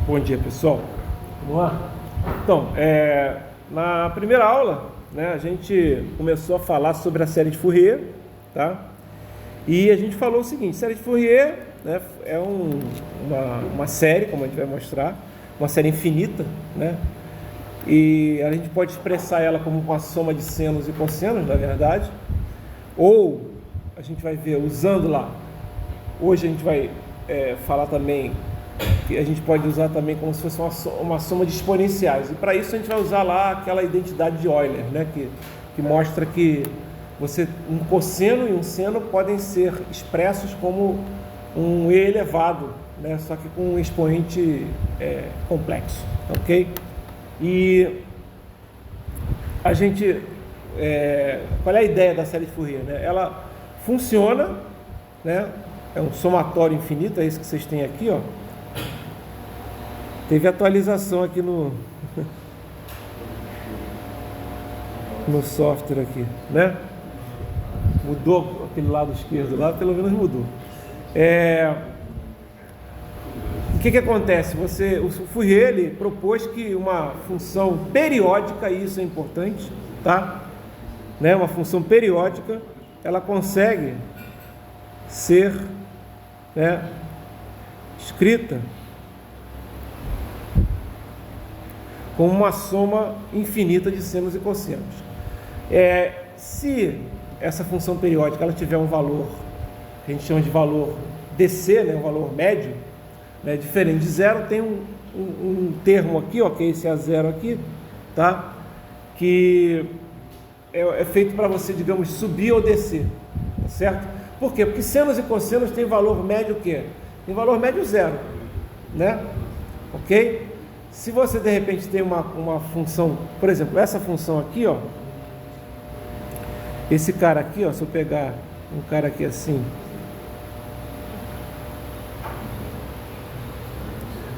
Bom dia, pessoal. Vamos lá? Então, na primeira aula, né, a gente começou a falar sobre a série de Fourier, tá? E a gente falou o seguinte: série de Fourier, né, é uma série, como a gente vai mostrar, uma série infinita, né? E a gente pode expressar ela como uma soma de senos e cossenos, na verdade, ou a gente vai ver usando lá. Hoje a gente vai falar também que a gente pode usar também como se fosse uma soma de exponenciais, e para isso a gente vai usar lá aquela identidade de Euler, né, que mostra que um cosseno e um seno podem ser expressos como um e elevado, né, só que com um expoente complexo, ok? E a gente, qual é a ideia da série de Fourier, né? Ela funciona, né? É um somatório infinito, é isso que vocês têm aqui, ó. Teve atualização aqui no software aqui, né? Mudou aquele lado esquerdo lá, pelo menos mudou. O que acontece? O Fourier, ele propôs que uma função periódica, e isso é importante, tá? Né? Uma função periódica, ela consegue ser, né, escrita como uma soma infinita de senos e cossenos. Se essa função periódica ela tiver um valor que a gente chama de valor DC, né, um valor médio, né, diferente de zero, tem um termo aqui, ó, que é esse A0 aqui, tá? Que é feito para você, digamos, subir ou descer, tá certo? Por quê? Porque senos e cossenos têm valor médio o quê? Tem valor médio zero, né? Ok? Se você de repente tem uma função, por exemplo, essa função aqui, ó, esse cara aqui, ó, se eu pegar um cara aqui assim,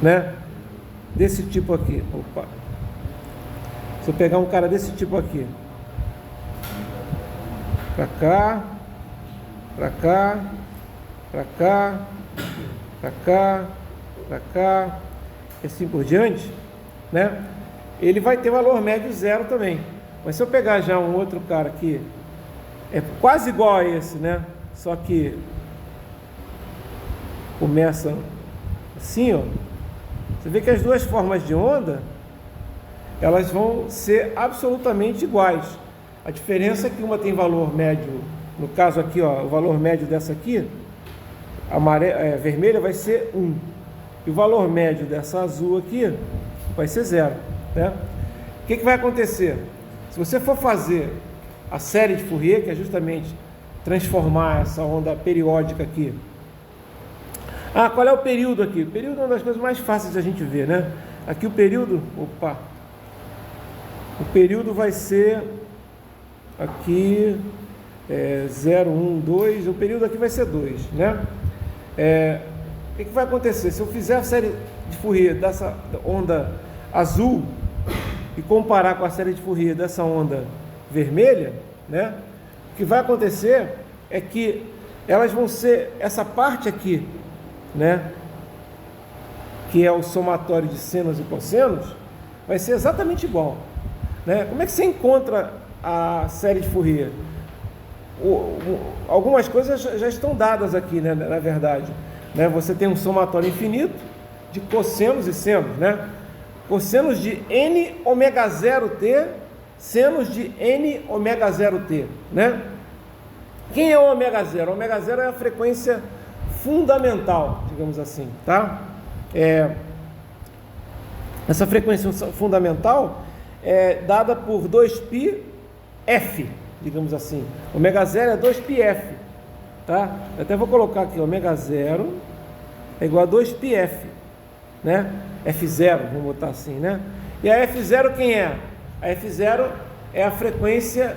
né, desse tipo aqui, opa, se eu pegar um cara desse tipo aqui, pra cá, pra cá, pra cá, pra cá, pra cá, e assim por diante, né? Ele vai ter valor médio zero também. Mas se eu pegar já um outro cara aqui, é quase igual a esse, né? Só que começa assim, ó. Você vê que as duas formas de onda, elas vão ser absolutamente iguais. A diferença é que uma tem valor médio, no caso aqui, ó, o valor médio dessa aqui, a vermelha vai ser 1. E o valor médio dessa azul aqui vai ser 0, né? O que vai acontecer? Se você for fazer a série de Fourier, que é justamente transformar essa onda periódica aqui. Qual é o período aqui? O período é uma das coisas mais fáceis de a gente ver, né? Aqui o período, o período vai ser aqui 0, 1, 2, o período aqui vai ser 2, né? O que vai acontecer? Se eu fizer a série de Fourier dessa onda azul e comparar com a série de Fourier dessa onda vermelha, né? O que vai acontecer é que elas vão ser, essa parte aqui, né, que é o somatório de senos e cossenos, vai ser exatamente igual, né? Como é que você encontra a série de Fourier? Algumas coisas já estão dadas aqui, né, na verdade, né? Você tem um somatório infinito de cossenos e senos, né? Cossenos de n ômega 0t, senos de n ômega 0t, né? Quem é o ômega 0? O ômega 0 é a frequência fundamental, digamos assim, tá? Essa frequência fundamental é dada por 2πf, digamos assim. Ômega 0 é 2πf, tá? Eu até vou colocar aqui, ômega 0 é igual a 2πf, né? F0, vamos botar assim, né? E a F0 quem é? A F0 é a frequência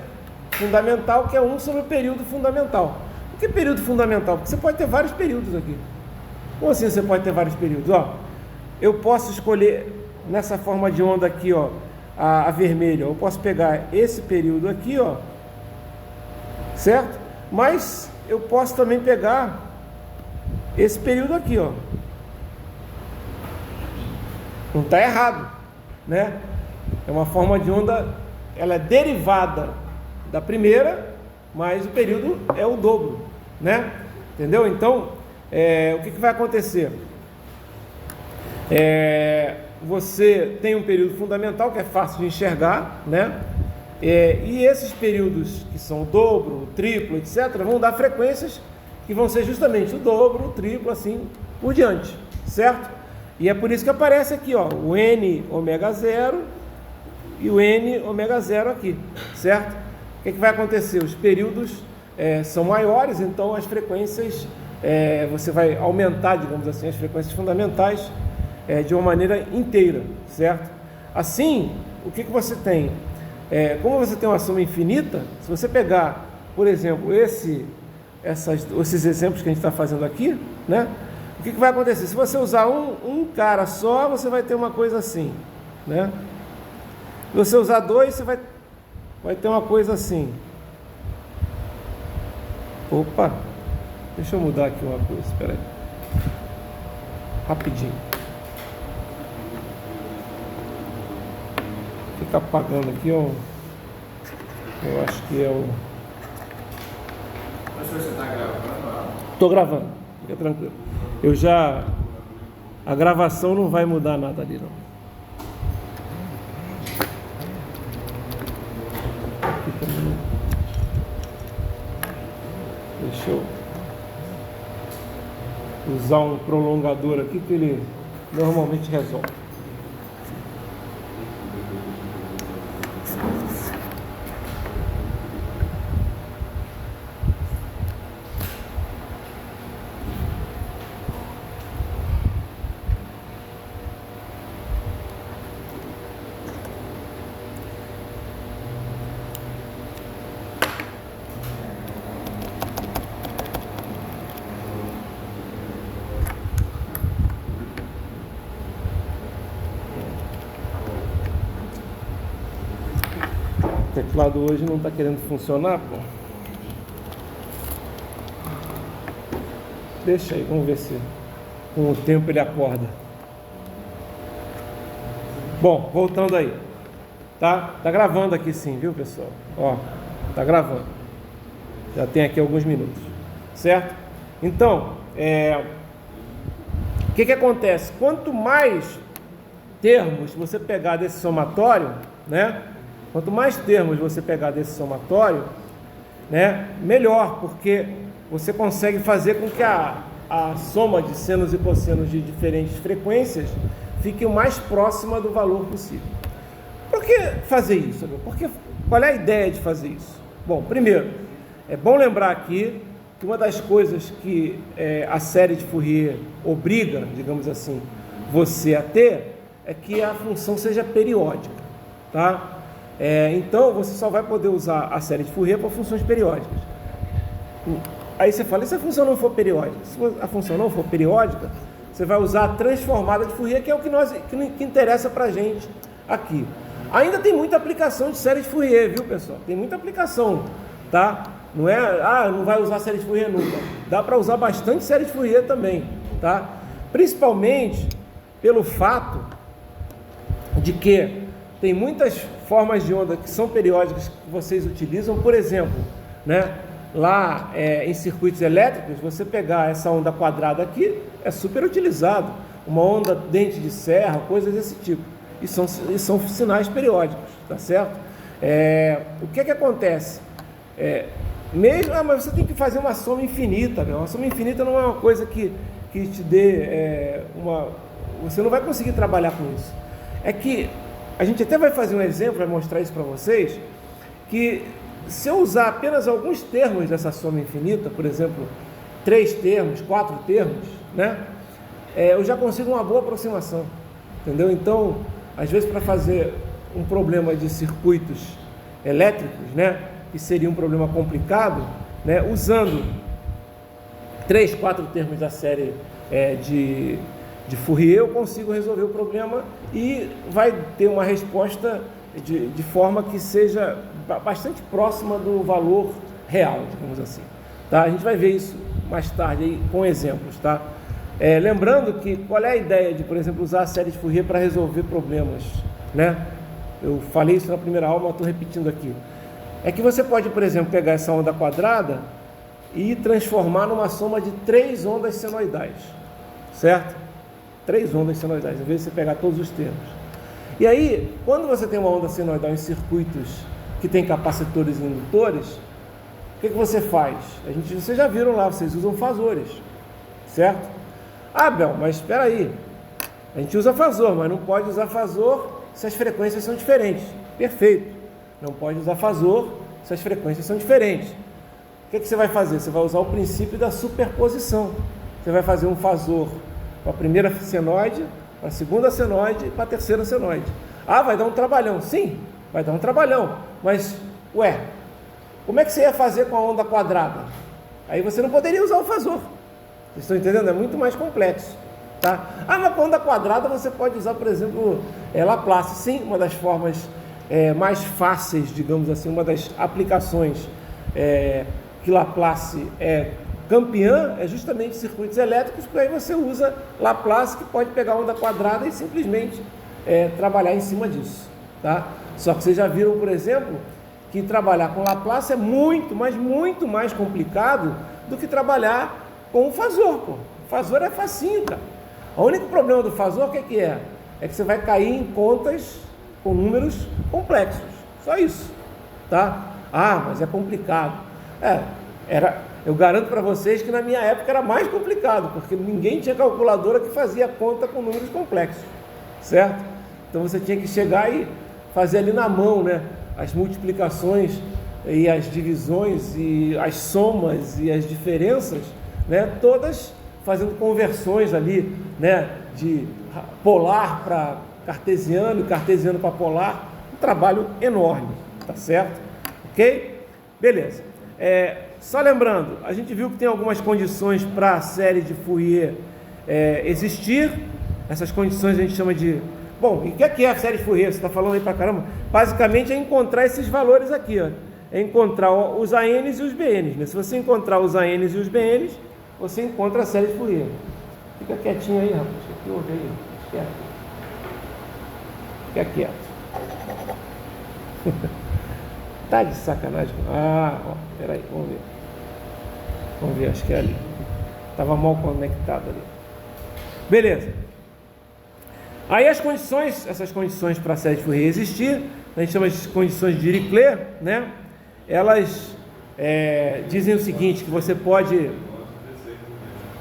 fundamental, que é 1 sobre o período fundamental. Por que período fundamental? Porque você pode ter vários períodos aqui. Como assim você pode ter vários períodos? Ó, eu posso escolher nessa forma de onda aqui, ó, a vermelha. Eu posso pegar esse período aqui, ó, certo? Mas eu posso também pegar esse período aqui, ó. Não está errado, né? É uma forma de onda, ela é derivada da primeira, mas o período é o dobro, né? Entendeu? Então, o que vai acontecer? Você tem um período fundamental que é fácil de enxergar, né? E esses períodos que são o dobro, o triplo, etc., vão dar frequências que vão ser justamente o dobro, o triplo, assim por diante, certo? E é por isso que aparece aqui, ó, o N ômega 0 e o N ômega 0 aqui, certo? O que vai acontecer? Os períodos são maiores, então as frequências, você vai aumentar, digamos assim, as frequências fundamentais de uma maneira inteira, certo? Assim, o que você tem? Como você tem uma soma infinita, se você pegar, por exemplo, esses exemplos que a gente está fazendo aqui, né? O que vai acontecer? Se você usar um cara só, você vai ter uma coisa assim, né? Se você usar dois, você vai ter uma coisa assim. Opa! Deixa eu mudar aqui uma coisa, espera aí. Rapidinho. Fica apagando aqui, ó. Eu acho que é o... Mas você está gravando? Estou gravando, fica tranquilo. A gravação não vai mudar nada ali, não. Aqui também. Deixa eu usar um prolongador aqui que ele normalmente resolve. O teclado hoje não está querendo funcionar, pô. Deixa aí, vamos ver se com o tempo ele acorda. Bom, voltando aí. Tá gravando aqui sim, viu, pessoal? Ó, tá gravando. Já tem aqui alguns minutos, certo? Então, o que acontece? Quanto mais termos você pegar desse somatório, né? Quanto mais termos você pegar desse somatório, né, melhor, porque você consegue fazer com que a soma de senos e cossenos de diferentes frequências fique o mais próxima do valor possível. Por que fazer isso? Qual é a ideia de fazer isso? Bom, primeiro, é bom lembrar aqui que uma das coisas que a série de Fourier obriga, digamos assim, você a ter, é que a função seja periódica, tá? Então, você só vai poder usar a série de Fourier para funções periódicas. Aí você fala, e se a função não for periódica? Se a função não for periódica, você vai usar a transformada de Fourier, que é o que interessa para a gente aqui. Ainda tem muita aplicação de série de Fourier, viu, pessoal? Tem muita aplicação, tá? Não é, não vai usar série de Fourier nunca. Dá para usar bastante série de Fourier também, tá? Principalmente pelo fato de que tem muitas formas de onda que são periódicas que vocês utilizam, por exemplo, né, lá em circuitos elétricos, você pegar essa onda quadrada aqui, é super utilizado, uma onda dente de serra, coisas desse tipo, e são sinais periódicos, tá certo? O que acontece? Mas você tem que fazer uma soma infinita, né? Uma soma infinita não é uma coisa que te dê você não vai conseguir trabalhar com isso. É que a gente até vai fazer um exemplo, vai mostrar isso para vocês, que se eu usar apenas alguns termos dessa soma infinita, por exemplo, 3 termos, 4 termos, né, eu já consigo uma boa aproximação, entendeu? Então, às vezes, para fazer um problema de circuitos elétricos, né, que seria um problema complicado, né, usando 3, 4 termos da série de Fourier, eu consigo resolver o problema e vai ter uma resposta de forma que seja bastante próxima do valor real, digamos assim. Tá? A gente vai ver isso mais tarde aí, com exemplos. Tá? Lembrando que qual é a ideia de, por exemplo, usar a série de Fourier para resolver problemas, né? Eu falei isso na primeira aula, mas estou repetindo aqui. É que você pode, por exemplo, pegar essa onda quadrada e transformar numa soma de 3 ondas senoidais, certo? 3 ondas senoidais, em vez de você pegar todos os termos. E aí, quando você tem uma onda senoidal em circuitos que tem capacitores e indutores, o que você faz? Vocês já viram lá, vocês usam fasores, certo? Ah, Bel, mas espera aí, a gente usa fasor, mas não pode usar fasor se as frequências são diferentes. Perfeito, não pode usar fasor se as frequências são diferentes. O que você vai fazer? Você vai usar o princípio da superposição. Você vai fazer um fasor para a primeira senoide, para a segunda senoide e para a terceira senoide. Ah, vai dar um trabalhão. Sim, vai dar um trabalhão, mas, como é que você ia fazer com a onda quadrada? Aí você não poderia usar o fasor. Vocês estão entendendo? É muito mais complexo, tá? Ah, mas com a onda quadrada você pode usar, por exemplo, Laplace. Sim, uma das formas mais fáceis, digamos assim, uma das aplicações que Laplace é campeã é justamente circuitos elétricos, porque aí você usa Laplace, que pode pegar a onda quadrada e simplesmente trabalhar em cima disso, tá? Só que vocês já viram, por exemplo, que trabalhar com Laplace é muito, mas muito mais complicado do que trabalhar com o fasor, pô. O fasor é facinho, cara. O único problema do fasor, o que é? É que você vai cair em contas com números complexos. Só isso, tá? Ah, mas é complicado. Eu garanto para vocês que na minha época era mais complicado, porque ninguém tinha calculadora que fazia conta com números complexos, certo? Então você tinha que chegar e fazer ali na mão, né? As multiplicações e as divisões e as somas e as diferenças, né? Todas fazendo conversões ali, né? De polar para cartesiano e cartesiano para polar. Um trabalho enorme, tá certo? Ok? Beleza. Só lembrando, a gente viu que tem algumas condições para a série de Fourier existir. Essas condições a gente chama de... Bom, e o que é a série de Fourier? Você está falando aí pra caramba. Basicamente é encontrar esses valores aqui, ó. É encontrar os ANs e os BNs, né? Se você encontrar os ANs e os BNs, você encontra a série de Fourier. Fica quietinho aí, rapaz. Deixa eu ouvir aí. Fica quieto. Tá de sacanagem. Peraí, vamos ver. Vamos ver, acho que é ali. Estava mal conectado ali. Beleza. Aí essas condições para a série de Fourier existir, a gente chama de condições de Dirichlet, né? Elas dizem o seguinte, que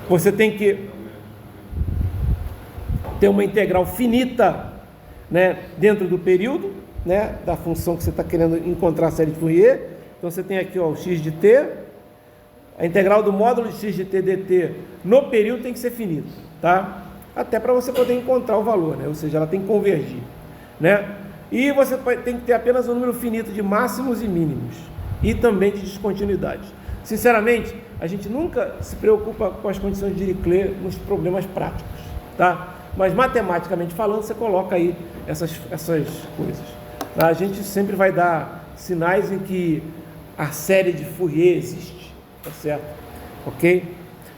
você tem que ter uma integral finita, né, dentro do período, né, da função que você está querendo encontrar a série de Fourier. Então você tem aqui, ó, o x de t, a integral do módulo de x de t dt no período tem que ser finita, tá? Até para você poder encontrar o valor, né? Ou seja, ela tem que convergir, né? E você tem que ter apenas um número finito de máximos e mínimos e também de descontinuidades. Sinceramente, a gente nunca se preocupa com as condições de Dirichlet nos problemas práticos, tá? Mas matematicamente falando, você coloca aí essas coisas. A gente sempre vai dar sinais em que a série de Fourier existe, tá certo? Ok?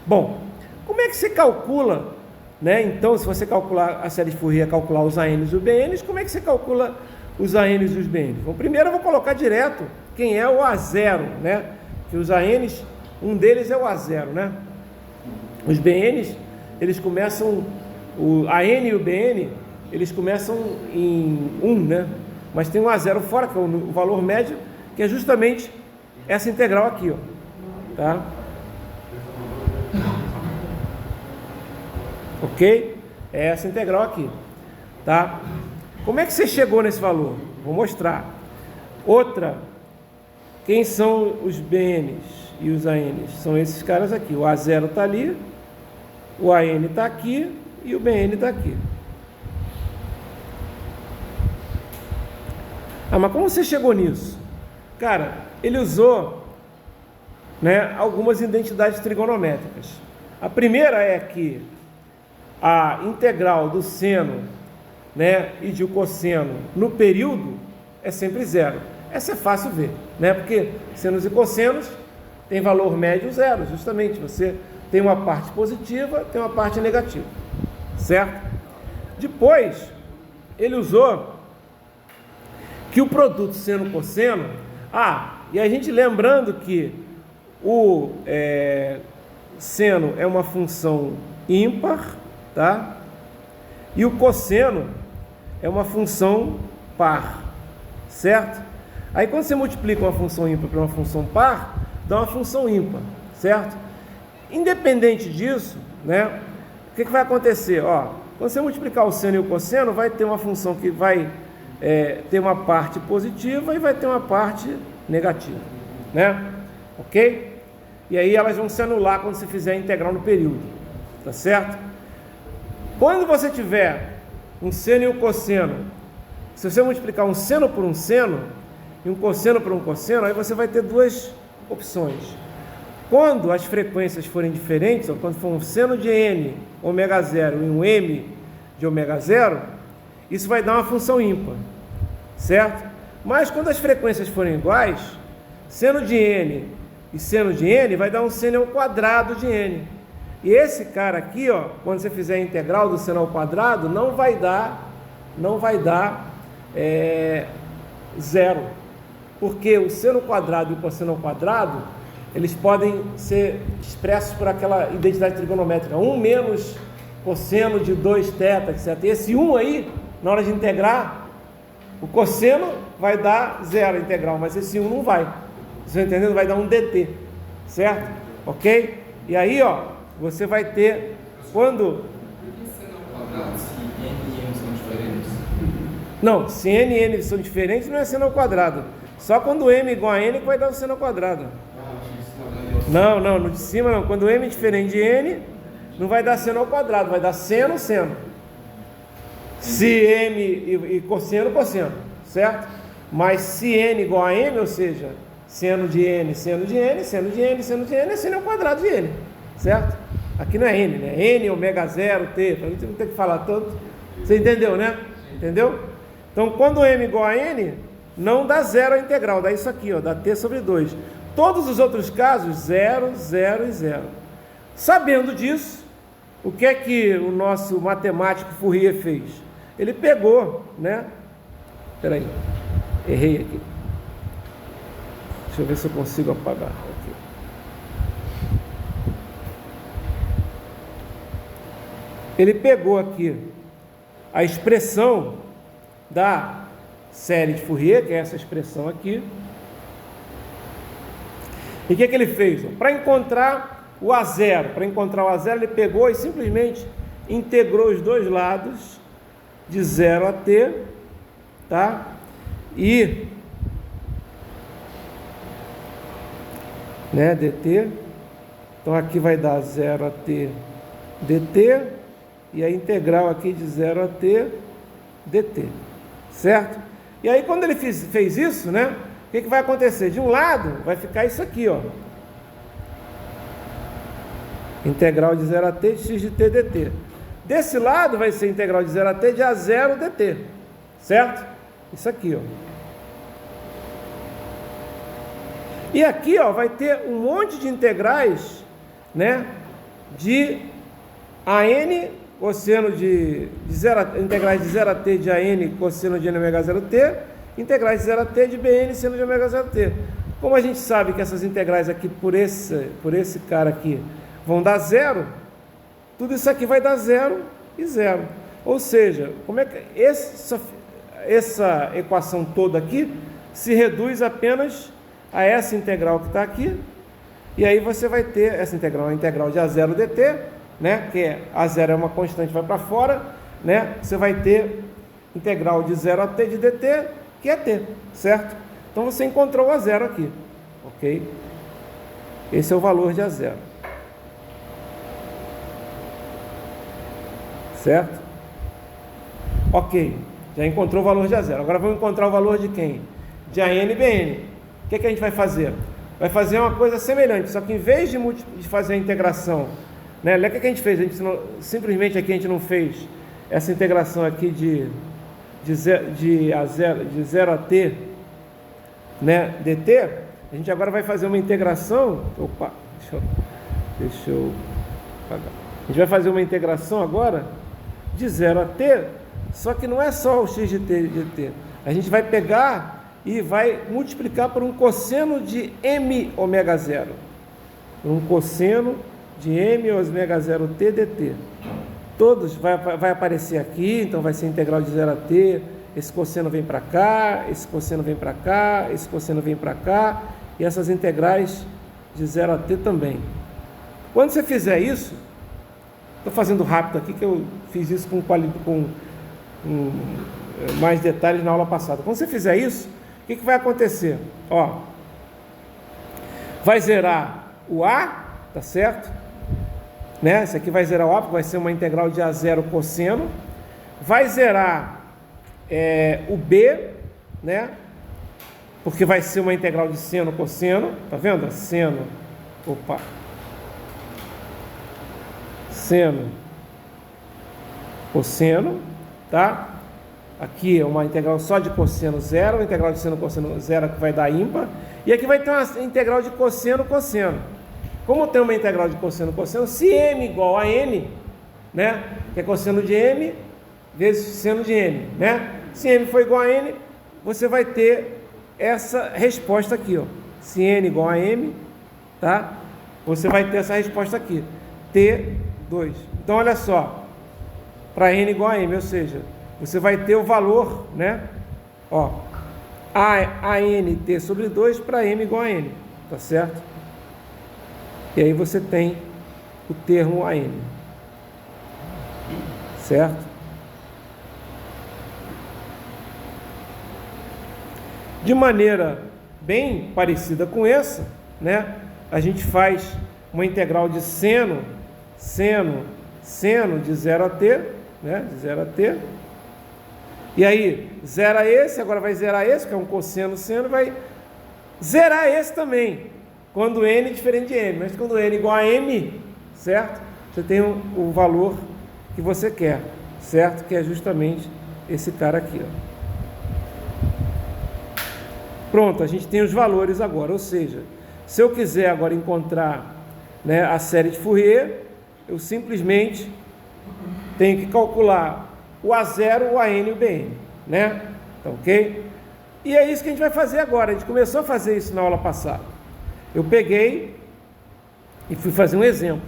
Bom, como é que você calcula, né? Então, se você calcular a série de Fourier, calcular os ANs e os BNs, como é que você calcula os ANs e os BNs? Bom, primeiro eu vou colocar direto quem é o A0, né? Que os ANs, um deles é o A0, né? Os BNs, eles começam, o AN e o BN, eles começam em 1, né? Mas tem um A0 fora, que é o valor médio, que é justamente essa integral aqui, ó, tá? Ok? É essa integral aqui, tá? Como é que você chegou nesse valor? Vou mostrar. Outra, quem são os BNs e os ANs? São esses caras aqui. O A0 está ali, o AN está aqui e o BN está aqui. Mas como você chegou nisso? Cara, ele usou, né, algumas identidades trigonométricas. A primeira é que a integral do seno, né, e de cosseno no período é sempre zero. Essa é fácil ver, né, porque senos e cossenos tem valor médio zero, justamente. Você tem uma parte positiva, tem uma parte negativa, certo? Depois, ele usou que o produto seno-cosseno, e a gente lembrando que o seno é uma função ímpar, tá? E o cosseno é uma função par, certo? Aí quando você multiplica uma função ímpar por uma função par, dá uma função ímpar, certo? Independente disso, né? O que vai acontecer? Quando você multiplicar o seno e o cosseno, vai ter uma função que vai ter uma parte positiva e vai ter uma parte negativa, né? Ok? E aí elas vão se anular quando você fizer a integral no período, tá certo? Quando você tiver um seno e um cosseno, se você multiplicar um seno por um seno e um cosseno por um cosseno, aí você vai ter duas opções. Quando as frequências forem diferentes, ou quando for um seno de n ômega 0 e um m de ômega 0, isso vai dar uma função ímpar, certo? Mas quando as frequências forem iguais, seno de n e seno de n vai dar um seno ao quadrado de n. E esse cara aqui, quando você fizer a integral do seno ao quadrado, não vai dar zero. Porque o seno quadrado e o cosseno ao quadrado, eles podem ser expressos por aquela identidade trigonométrica. 1 menos cosseno de 2θ, etc. E esse 1 aí, na hora de integrar, o cosseno vai dar zero a integral, mas esse 1 não vai. Você está entendendo? Vai dar um dt, certo? Ok? E aí, você vai ter, quando... Não, se n e n são diferentes, não é seno ao quadrado. Só quando m igual a n que vai dar o seno ao quadrado. Não, no de cima não. Quando m é diferente de n, não vai dar seno ao quadrado, vai dar seno, seno. Se m e cosseno, cosseno, certo? Mas se n igual a m, ou seja, seno de n, seno de n, seno de n, seno de n, é seno ao quadrado de n, certo? Aqui não é n, né? N, ômega 0, t, pra gente não ter que falar tanto. Você entendeu, né? Entendeu? Então, quando m igual a n, não dá zero a integral, dá isso aqui, dá t sobre 2. Todos os outros casos, 0, 0 e 0. Sabendo disso, o que é que o nosso matemático Fourier fez? Ele pegou, né? Espera aí, errei aqui. Deixa eu ver se eu consigo apagar aqui. Ele pegou aqui a expressão da série de Fourier, que é essa expressão aqui. E o que ele fez? Para encontrar o A0, ele pegou e simplesmente integrou os dois lados de 0 a t, tá? E, né, dt. Então aqui vai dar 0 a t dt, e a integral aqui de 0 a t dt, certo? E aí quando ele fez isso, né, o que vai acontecer? De um lado vai ficar isso aqui, integral de 0 a t de x de t dt. Desse lado vai ser integral de 0 a t de a0 dt, certo? Isso aqui, E aqui, vai ter um monte de integrais, né, de an cosseno de 0, integrais de 0 a t de an cosseno de n ômega 0t, integrais de 0 a t de bn seno de ômega 0t. Como a gente sabe que essas integrais aqui por esse cara aqui vão dar zero, tudo isso aqui vai dar 0 e 0. Ou seja, como é que essa equação toda aqui se reduz apenas a essa integral que está aqui, e aí você vai ter essa integral, a integral de a0 dt, né, que é a0 é uma constante, vai para fora, né, você vai ter integral de 0 a t de dt, que é t, certo? Então você encontrou o a0 aqui, ok? Esse é o valor de a0, certo? Ok, já encontrou o valor de a0. Agora vamos encontrar o valor de quem? De an e bn. O que a gente vai fazer? Vai fazer uma coisa semelhante, só que em vez de fazer a integração, né, olha o que a gente fez, simplesmente aqui a gente não fez essa integração aqui de 0 a t, né, dt, a gente agora vai fazer uma integração, deixa eu A gente vai fazer uma integração agora de 0 a t, só que não é só o x de t. A gente vai pegar e vai multiplicar por um cosseno de m ômega 0. Um cosseno de m ômega 0 t dt. Todos vai aparecer aqui, então vai ser integral de 0 a t. Esse cosseno vem para cá, esse cosseno vem para cá, esse cosseno vem para cá, e essas integrais de 0 a t também. Quando você fizer isso, estou fazendo rápido aqui, que eu fiz isso com mais detalhes na aula passada. Quando você fizer isso, o que vai acontecer? Ó, vai zerar o a, tá certo? Né? Isso aqui vai zerar o a, porque vai ser uma integral de a0 cosseno. Vai zerar o b, né? Porque vai ser uma integral de seno cosseno, tá vendo? Seno cosseno, tá? Aqui é uma integral só de cosseno zero, uma integral de seno cosseno zero que vai dar ímpar, e aqui vai ter uma integral de cosseno cosseno. Como tem uma integral de cosseno cosseno, se m igual a n, né? Que é cosseno de m vezes seno de n, né? Se m for igual a n, você vai ter essa resposta aqui, ó. Se n igual a m, tá? Você vai ter essa resposta aqui, T2. Então, olha só, para n igual a m, ou seja, você vai ter o valor, né? Ó, a n t sobre 2 para m igual a n, tá certo? E aí você tem o termo a n, certo? De maneira bem parecida com essa, né? A gente faz uma integral de seno de 0 a t, né? De 0 a t. E aí, zera esse, agora vai zerar esse, que é um cosseno seno, vai zerar esse também, quando n é diferente de m. Mas quando n é igual a m, certo? Você tem o valor que você quer, certo? Que é justamente esse cara aqui, ó. Pronto, a gente tem os valores agora, ou seja, se eu quiser agora encontrar, né, a série de Fourier, eu simplesmente tenho que calcular o A0, o AN e o BN, né? Tá ok? E é isso que a gente vai fazer agora. A gente começou a fazer isso na aula passada. Eu peguei e fui fazer um exemplo,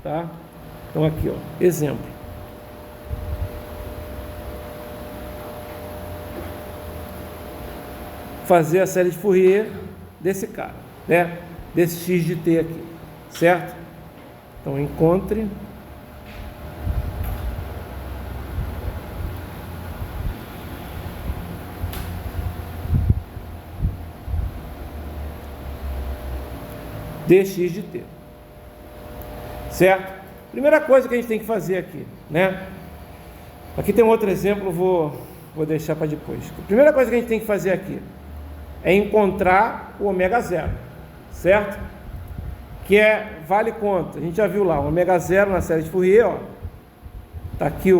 tá? Então aqui, ó, exemplo. Fazer a série de Fourier desse cara, né? Desse x de t aqui, certo? Então encontre dx de t, certo? Primeira coisa que a gente tem que fazer aqui, né? Aqui tem um outro exemplo, vou deixar para depois. A primeira coisa que a gente tem que fazer aqui é encontrar o ômega zero, certo? Que vale quanto? A gente já viu lá, o ômega zero na série de Fourier, ó. Tá aqui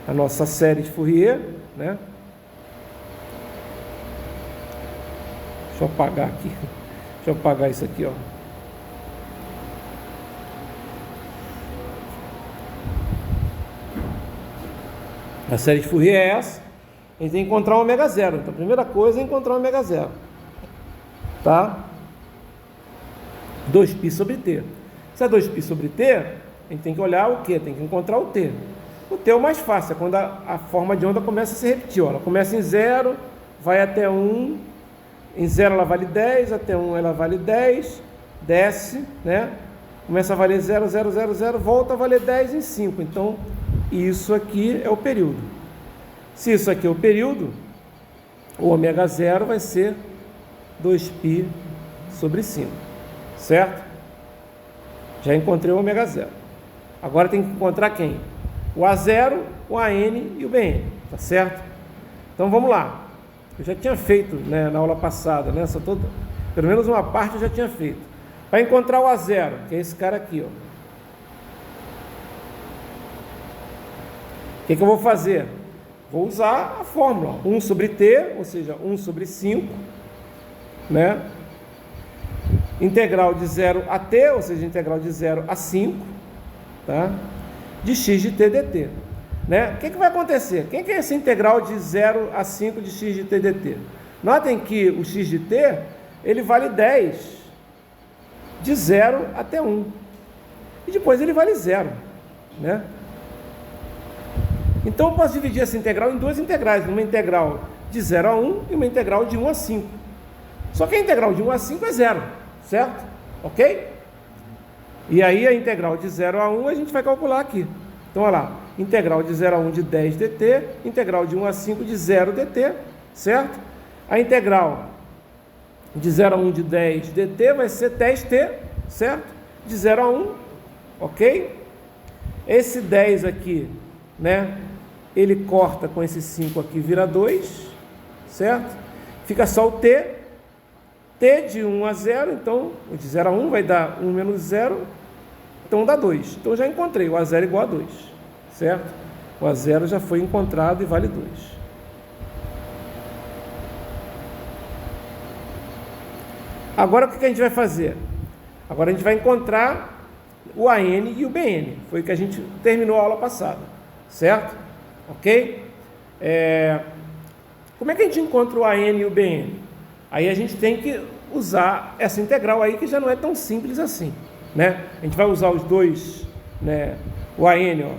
a nossa série de Fourier, né? Deixa eu apagar aqui. Deixa eu apagar isso aqui, ó. A série de Fourier é essa. A gente tem que encontrar o ômega zero. Então, a primeira coisa é encontrar o ômega zero. Tá? 2π sobre t. Se é 2π sobre t, a gente tem que olhar o quê? Tem que encontrar o t. O t é o mais fácil, é quando a forma de onda começa a se repetir. Ó. Ela começa em 0, vai até 1. Em 0 ela vale 10, até 1 ela vale 10, desce, né? Começa a valer 0, 0, 0, 0, volta a valer 10 em 5. Então, isso aqui é o período. Se isso aqui é o período, o ômega zero vai ser 2π sobre 5, certo? Já encontrei o ômega zero. Agora tem que encontrar quem? O A0, o AN e o BN, tá certo? Então vamos lá. Eu já tinha feito, né, na aula passada, né? Pelo menos uma parte eu já tinha feito. Para encontrar o A0, que é esse cara aqui, ó. O que eu vou fazer? Vou usar a fórmula 1 sobre t, ou seja, 1 sobre 5, né? integral de 0 a t, ou seja, integral de 0 a 5, tá? De x de t dt. Né? O que vai acontecer? Quem que é essa integral de 0 a 5 de x de t dt? Notem que o x de t, ele vale 10, de 0 até 1. E depois ele vale 0, né? Então eu posso dividir essa integral em duas integrais, uma integral de 0 a 1 e uma integral de 1 a 5. Só que a integral de 1 a 5 é 0, certo? Ok? E aí a integral de 0 a 1 a gente vai calcular aqui. Então olha lá, integral de 0 a 1 de 10 dt, integral de 1 a 5 de 0 dt, certo? A integral de 0 a 1 de 10 dt vai ser 10t, certo? De 0 a 1, ok? Esse 10 aqui, né? Ele corta com esse 5 aqui, vira 2, certo? Fica só o t, t de 1 a 0, então, o de 0 a 1 vai dar 1 menos 0, então dá 2. Então já encontrei o a 0 igual a 2, certo? O a 0 já foi encontrado e vale 2. Agora o que a gente vai fazer? Agora a gente vai encontrar o AN e o BN. Foi o que a gente terminou a aula passada, certo? Ok? Como é que a gente encontra o AN e o BN? Aí a gente tem que usar essa integral aí, que já não é tão simples assim, né? A gente vai usar os dois, né? O AN, ó,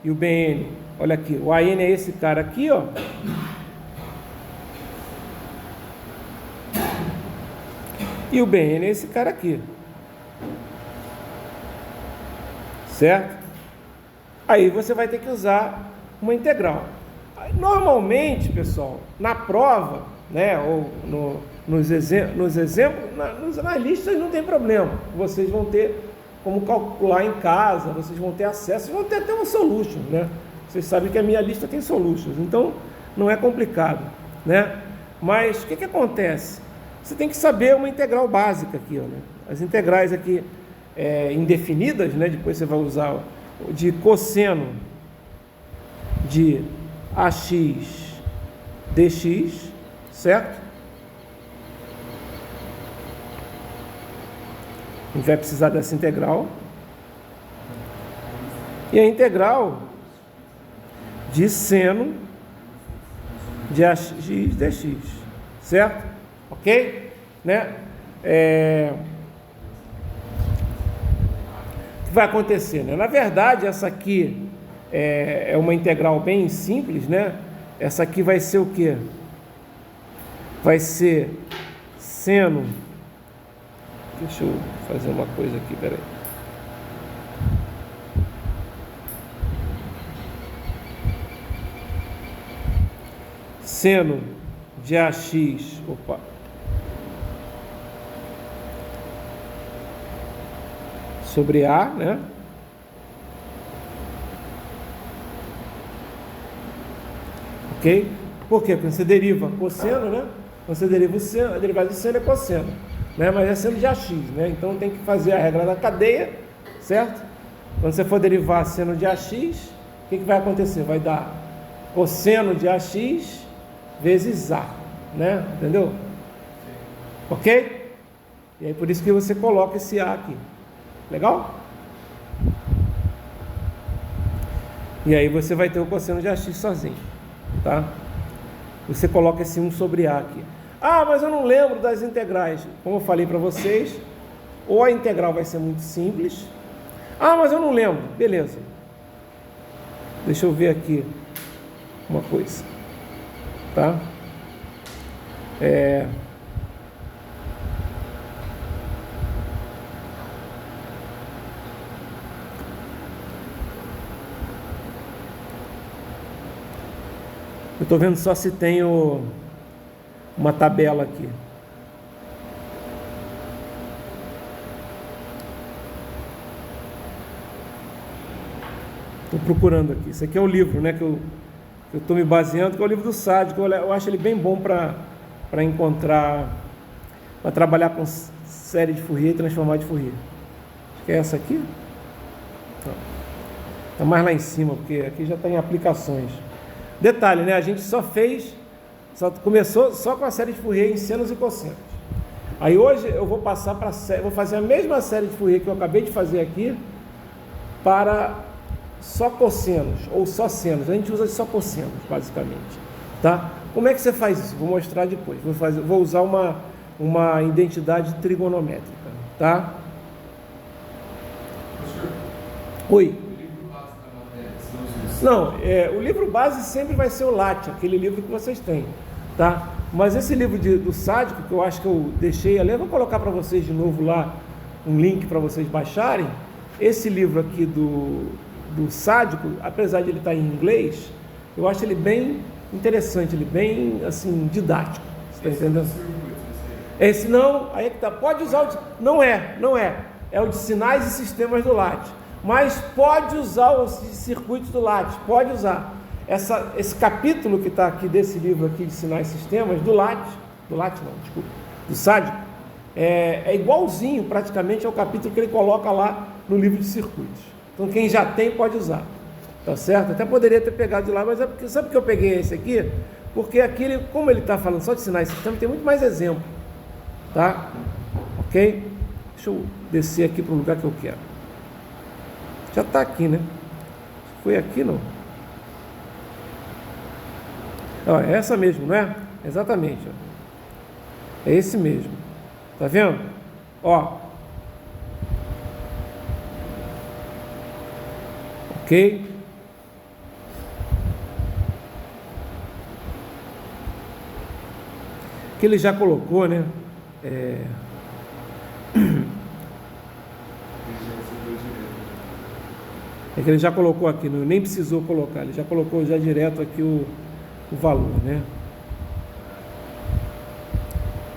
e o BN. Olha aqui, o AN é esse cara aqui, ó. E o BN é esse cara aqui. Certo? Aí você vai ter que usar uma integral. Normalmente, pessoal, na prova, né, ou nos exemplos, nas listas não tem problema. Vocês vão ter como calcular em casa, vocês vão ter acesso, vão ter até um solution, né? Vocês sabem que a minha lista tem solutions, então não é complicado, né? Mas o que acontece? Você tem que saber uma integral básica aqui, ó, né? As integrais aqui indefinidas, né? Depois você vai usar de cosseno de ax dx, certo? A gente vai precisar dessa integral. E a integral de seno de ax dx, certo? Ok? Né? O que vai acontecer, né? Na verdade, essa aqui é uma integral bem simples, né? Essa aqui vai ser o quê? Vai ser seno. Deixa eu fazer uma coisa aqui, peraí. Seno de ax, sobre A, né? Ok? Por quê? Porque você deriva cosseno, né? Você deriva o seno, a derivada de seno é cosseno, né? Mas é seno de ax, né? Então tem que fazer a regra da cadeia, certo? Quando você for derivar seno de ax, o que vai acontecer? Vai dar cosseno de ax vezes A, né? Entendeu? Ok? E aí por isso que você coloca esse A aqui. Legal? E aí você vai ter o cosseno de ax sozinho, tá? Você coloca esse 1 sobre A aqui. Ah, mas eu não lembro das integrais. Como eu falei para vocês, ou a integral vai ser muito simples. Ah, mas eu não lembro. Beleza. Deixa eu ver aqui uma coisa, tá? Eu estou vendo só se tem uma tabela aqui. Estou procurando aqui. Esse aqui é o livro, né, que eu estou me baseando, que é o livro do Sádio, que eu acho ele bem bom para encontrar, para trabalhar com série de Fourier e transformar de Fourier. Acho que é essa aqui. Está mais lá em cima, porque aqui já está em aplicações. Detalhe, né? A gente só começou só com a série de Fourier em senos e cossenos. Aí hoje eu vou passar para vou fazer a mesma série de Fourier que eu acabei de fazer aqui para só cossenos ou só senos. A gente usa só cossenos, basicamente, tá? Como é que você faz isso? Vou mostrar depois. Vou usar uma identidade trigonométrica, tá? Oi. Não, o livro base sempre vai ser o Latte, aquele livro que vocês têm, tá? Mas esse livro do Sádico, que eu acho que eu deixei ali, eu vou colocar para vocês de novo lá um link para vocês baixarem. Esse livro aqui do Sádico, apesar de ele estar em inglês, eu acho ele bem interessante, ele bem, assim, didático. Você está entendendo? Esse não, aí é que tá. Pode usar não é. É o de sinais e sistemas do Latte. Mas pode usar os circuitos do Latte, pode usar. Esse capítulo que está aqui desse livro aqui de sinais e sistemas do Sádico, é igualzinho praticamente ao capítulo que ele coloca lá no livro de circuitos. Então quem já tem pode usar, tá certo? Até poderia ter pegado de lá, mas sabe por que eu peguei esse aqui? Porque aqui, como ele está falando só de sinais e sistemas, tem muito mais exemplo, tá? Ok? Deixa eu descer aqui para o lugar que eu quero. Já está aqui, né? Foi aqui, não? Ó, é essa mesmo, não é? Exatamente. Ó. É esse mesmo. Tá vendo? Ó. Ok? Que ele já colocou, né? É que ele já colocou aqui, nem precisou colocar, ele já colocou já direto aqui o valor, né?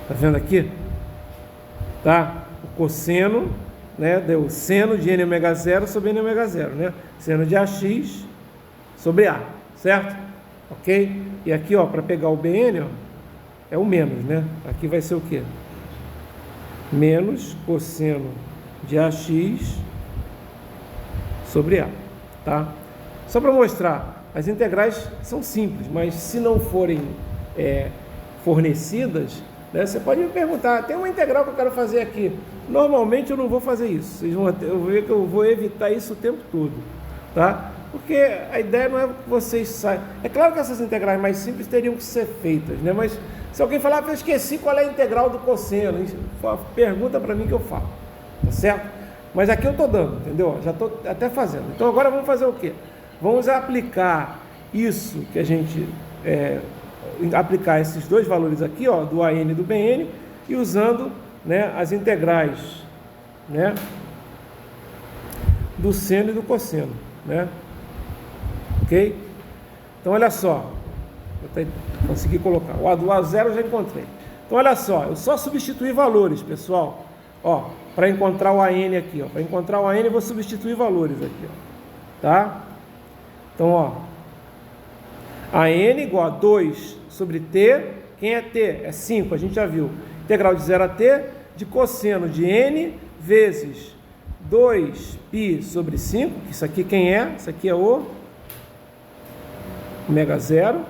Tá vendo aqui? Tá? O cosseno, né? Deu seno de n ômega 0 sobre n ômega 0, né? Seno de AX sobre A, certo? Ok? E aqui, ó, para pegar o BN, ó, é o menos, né? Aqui vai ser o quê? Menos cosseno de AX sobre A, tá? Só para mostrar, as integrais são simples, mas se não forem fornecidas, né, você pode me perguntar, tem uma integral que eu quero fazer aqui. Normalmente eu não vou fazer isso, vocês vão ver que eu vou evitar isso o tempo todo, tá? Porque a ideia não é que vocês saiam. É claro que essas integrais mais simples teriam que ser feitas, né? Mas se alguém falar, eu esqueci qual é a integral do cosseno, pergunta para mim que eu falo, tá certo? Mas aqui eu estou dando, entendeu? Já estou até fazendo. Então agora vamos fazer o quê? Vamos aplicar isso que a gente... aplicar esses dois valores aqui, ó, do AN e do BN, e usando, né, as integrais, né, do seno e do cosseno, né? Ok? Então olha só, eu consegui colocar. O A0 eu já encontrei. Então olha só, eu só substituir valores, pessoal. Ó, para encontrar o AN aqui, ó. Para encontrar o AN eu vou substituir valores aqui, ó. Tá? Então, ó, AN igual a 2 sobre T. Quem é T? É 5, a gente já viu. Integral de 0 a T de cosseno de N vezes 2π sobre 5. Isso aqui quem é? Isso aqui é o ômega 0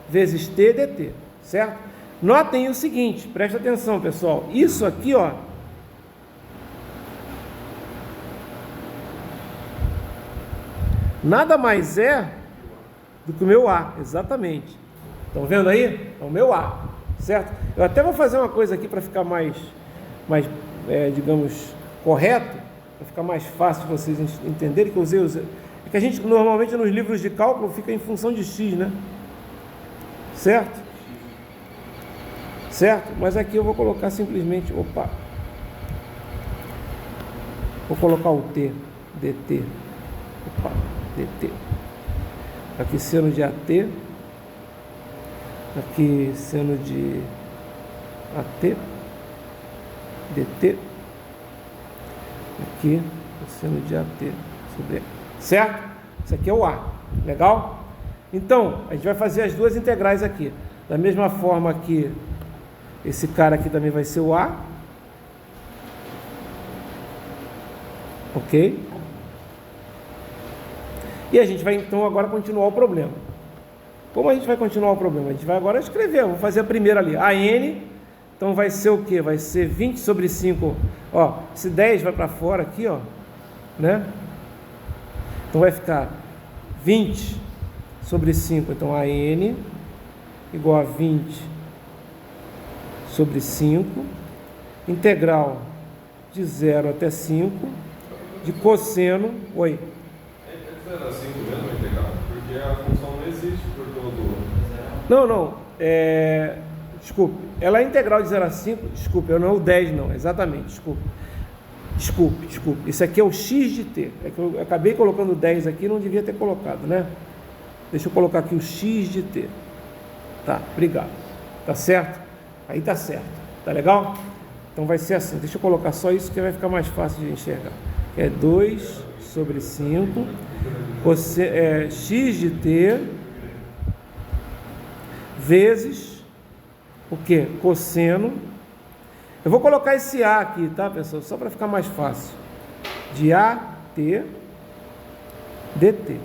vezes T dt, certo? Notem o seguinte, presta atenção, pessoal. Isso aqui, ó, nada mais é do que o meu A, exatamente. Estão vendo aí? É o meu A, certo? Eu até vou fazer uma coisa aqui para ficar mais digamos, correto, para ficar mais fácil de vocês entenderem que eu usei. É que a gente normalmente nos livros de cálculo fica em função de x, né? Certo? Certo? Mas aqui eu vou colocar simplesmente, vou colocar o t, dt, dt. Aqui seno de AT, aqui seno de AT, dt, aqui o seno de AT sobre A, certo? Isso aqui é o A, legal? Então, a gente vai fazer as duas integrais aqui, da mesma forma que esse cara aqui também vai ser o A, ok? E a gente vai então agora continuar o problema. Como a gente vai continuar o problema? A gente vai agora escrever, vou fazer a primeira ali, AN Então vai ser o quê? Vai ser 20 sobre 5. Ó, esse 10 vai para fora aqui, ó, né? Então vai ficar 20 sobre 5. Então a n igual a 20 sobre 5, integral de 0 até 5, de cosseno... Oi? É de 0 a 5 mesmo a integral? Porque a função não existe por todo... Não. Desculpe. Ela é integral de 0 a 5. Desculpe, eu não é o 10 não. Exatamente, desculpe. Isso aqui é o x de t. É que eu acabei colocando 10 aqui, não devia ter colocado, né? Deixa eu colocar aqui o x de t. Tá, obrigado. Tá certo? Aí tá certo. Tá legal? Então vai ser assim. Deixa eu colocar só isso que vai ficar mais fácil de enxergar. É 2 sobre 5 x de t vezes o que? Cosseno. Eu vou colocar esse a aqui, tá, pessoal? Só para ficar mais fácil. De AT dt.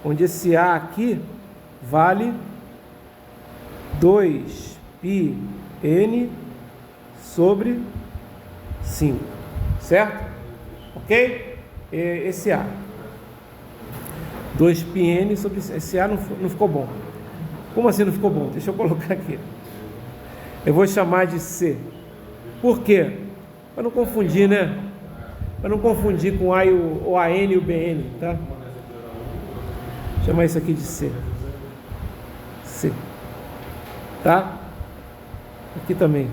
Onde esse a aqui vale 2πn sobre 5. Certo? Ok? Esse a. 2πn sobre... Esse a não ficou bom. Como assim não ficou bom? Deixa eu colocar aqui. Eu vou chamar de C. Por quê? Para não confundir, né? Para não confundir com o AN e o BN, tá? Vou chamar isso aqui de C. C. Tá? Aqui também.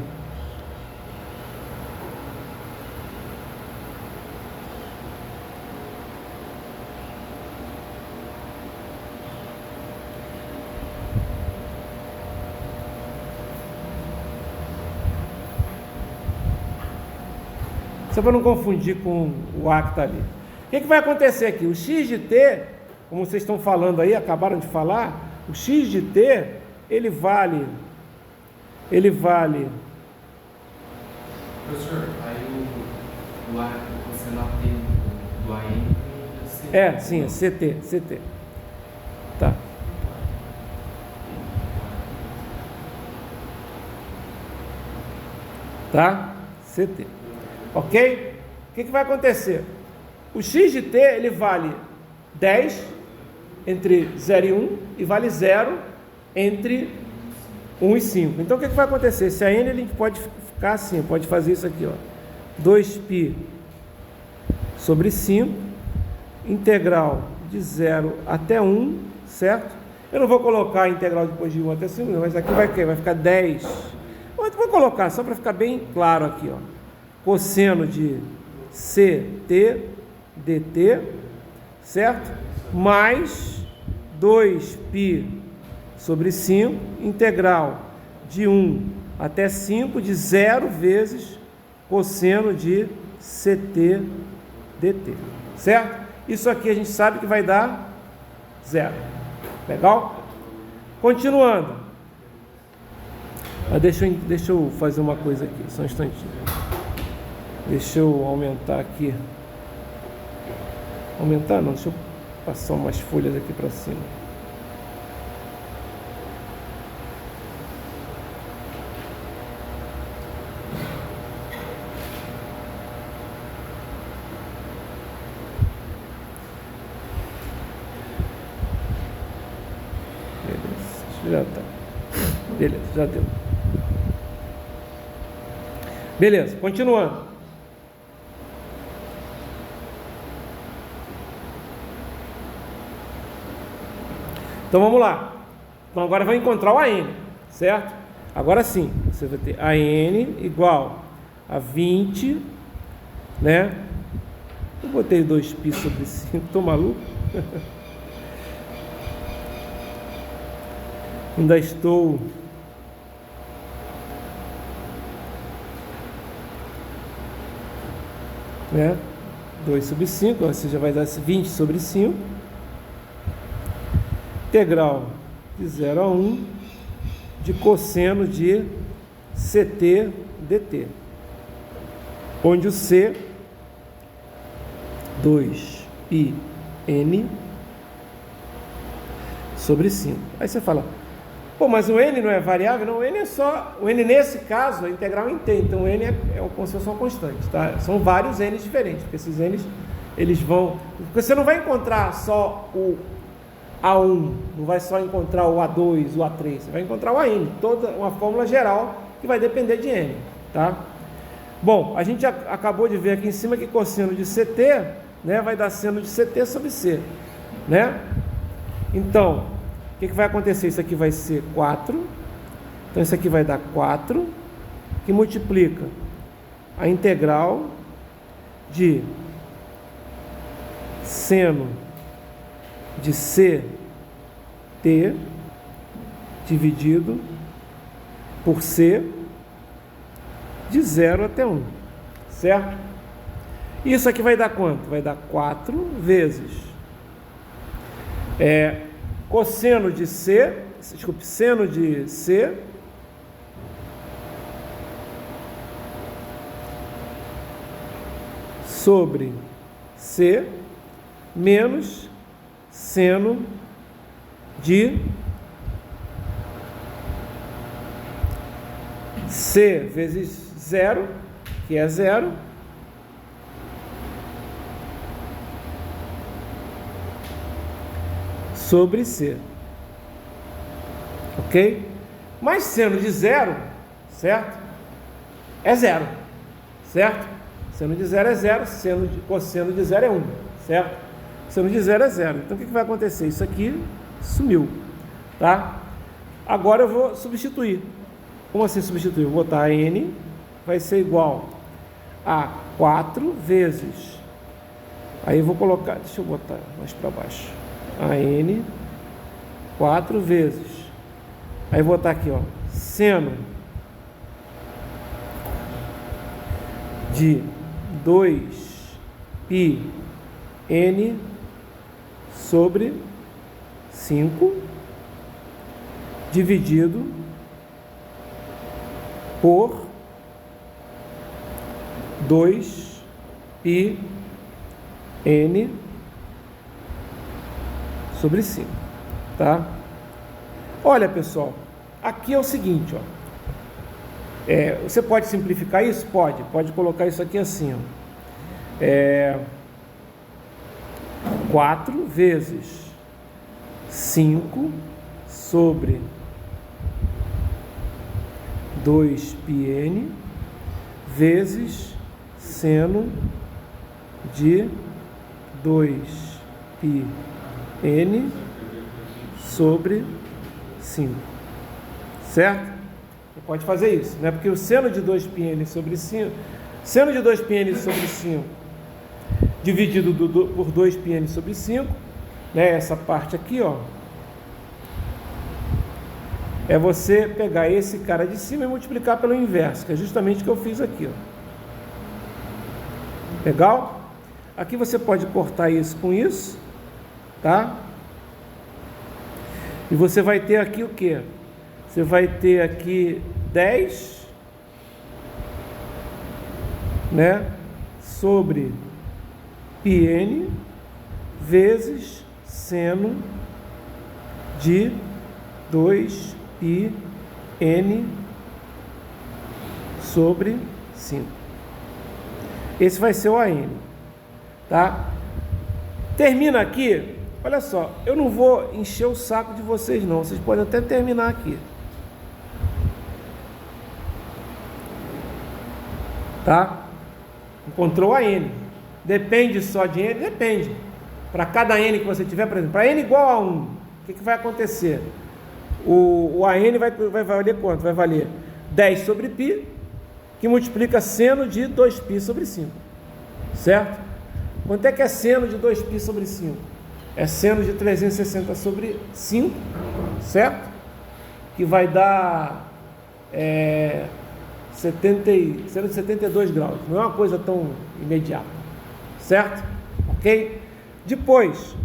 Só para não confundir com o A que está ali. O que vai acontecer aqui? O x de t, como vocês estão falando aí, acabaram de falar, o x de t, ele vale... Professor, aí o A, você não tem do AN, sim, é CT. Tá. Tá? CT. Ok? O que vai acontecer? O x de t, ele vale 10 entre 0 e 1 e vale 0 entre 1 e 5. Então o que vai acontecer? Esse AN ele pode ficar assim, pode fazer isso aqui, ó. 2π sobre 5, integral de 0 até 1, certo? Eu não vou colocar a integral depois de 1 até 5, mas aqui vai ficar 10. Eu vou colocar só para ficar bem claro aqui, ó. Cosseno de CT dt, certo? Mais 2π sobre 5, integral de 1 até 5 de 0 vezes cosseno de CT dt, certo? Isso aqui a gente sabe que vai dar 0. Legal? Continuando. Deixa eu fazer uma coisa aqui, só um instantinho. Deixa eu aumentar aqui. Aumentar não, deixa eu passar umas folhas aqui para cima. Já tá. Beleza, já deu. Beleza, continuando. Então vamos lá. Então agora vai encontrar o AN, certo? Agora sim, você vai ter AN igual a 20, né? Eu botei 2π sobre 5, tô maluco? Ainda estou né? 2 sobre 5, ou seja, vai dar 20 sobre 5. Integral de 0 a 1 de cosseno de CT dt, onde o C 2πn sobre 5. Aí você fala, Pô, mas o n não é variável? Não, o n é só... O n, nesse caso, é integral em t. Então, o n é como se fosse uma constante, tá? São vários n's diferentes, porque esses n's, eles vão... Porque você não vai encontrar só o A1, não vai só encontrar o A2, o A3. Você vai encontrar o AN, toda uma fórmula geral que vai depender de n, tá? Bom, a gente acabou de ver aqui em cima que cosseno de CT, né, vai dar seno de CT sobre C, né? Então, o que vai acontecer? Isso aqui vai ser 4. Então, isso aqui vai dar 4, que multiplica a integral de seno de CT dividido por C de 0 até 1, certo? Isso aqui vai dar quanto? Vai dar 4 vezes cosseno de C, desculpe, seno de C sobre C menos seno de C vezes 0, que é 0, sobre C. Ok? Mas seno de 0, certo? É 0, certo? Seno de 0 é 0, cosseno de 0 é 1, certo? Seno de 0 é 0. Então, o que vai acontecer? Isso aqui sumiu, tá? Agora eu vou substituir. Como assim substituir? Eu vou botar n, vai ser igual a 4 vezes... Aí eu vou colocar... Deixa eu botar mais para baixo. A n, 4 vezes... Aí eu vou botar aqui, ó, seno de 2πn sobre 5 dividido por 2πn sobre 5, tá? Olha, pessoal, aqui é o seguinte, ó. Você pode simplificar isso? Pode colocar isso aqui assim, ó. 4 vezes 5 sobre 2πn vezes seno de 2πn sobre 5, certo? Você pode fazer isso, né? Porque o seno de 2πn sobre 5, seno de 2πn sobre 5 dividido por 2πn sobre 5, né? Essa parte aqui, ó, é você pegar esse cara de cima e multiplicar pelo inverso, que é justamente o que eu fiz aqui, ó. Legal? Aqui você pode cortar isso com isso, tá? E você vai ter aqui o quê? Você vai ter aqui 10, né, sobre πn vezes seno de 2πn sobre 5. Esse vai ser o AN, tá? Termina aqui. Olha só, eu não vou encher o saco de vocês não, vocês podem até terminar aqui, tá? Encontrou a n. Depende só de n? Depende. Para cada n que você tiver, por exemplo, para n igual a 1, o que vai acontecer? O AN vai valer quanto? Vai valer 10 sobre π, que multiplica seno de 2π sobre 5, certo? Quanto é que é seno de 2π sobre 5? É seno de 360 sobre 5, certo? Que vai dar seno de 72 graus. Não é uma coisa tão imediata, certo? Ok? Depois,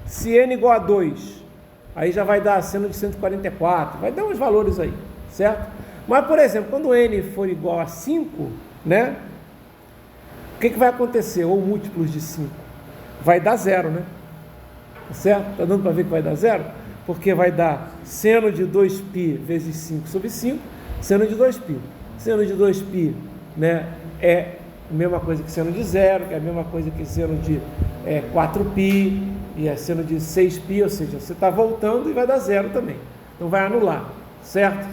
se n igual a 2, aí já vai dar seno de 144, vai dar uns valores aí, certo? Mas, por exemplo, quando n for igual a 5, né? O que vai acontecer? Ou múltiplos de 5? Vai dar 0, né? Certo? Tá dando para ver que vai dar 0? porque vai dar seno de 2π vezes 5 sobre 5, seno de 2π. Seno de 2π, né, é a mesma coisa que seno de 0, que é a mesma coisa que seno de 4π, e é seno de 6π, ou seja, você está voltando e vai dar 0 também. Então vai anular, certo?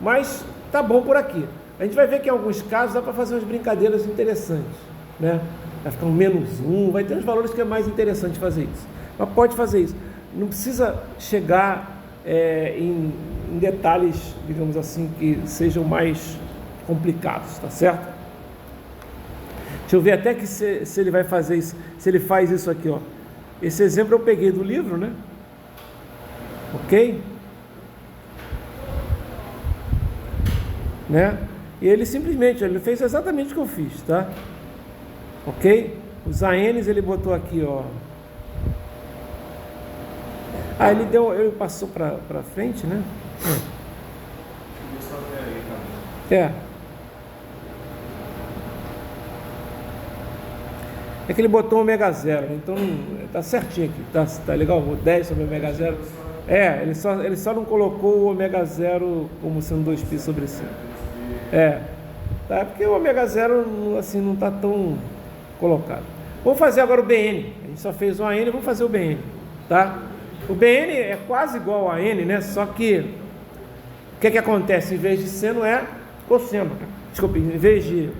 Mas tá bom por aqui. A gente vai ver que em alguns casos dá para fazer umas brincadeiras interessantes, né? Vai ficar um -1, vai ter uns valores que é mais interessante fazer isso. Mas pode fazer isso. Não precisa chegar em detalhes, digamos assim, que sejam mais complicados, tá certo? Deixa eu ver até que se ele vai fazer isso, se ele faz isso aqui, ó. Esse exemplo eu peguei do livro, né? Ok? Né? E ele simplesmente, ele fez exatamente o que eu fiz, tá? Ok? Os ANs ele botou aqui, ó. Ele passou para frente, né? É que ele botou ômega 0, então tá certinho aqui, tá legal? 10 sobre ômega 0. Ele só não colocou o ômega 0 como sendo 2π sobre 5. Tá? Porque o ômega 0 assim, não está tão colocado. Vamos fazer agora o BN. A gente só fez o AN, vamos fazer o BN. Tá? O BN é quase igual ao AN, né? Só que o que acontece? Em vez de seno é cosseno. Desculpa, em vez de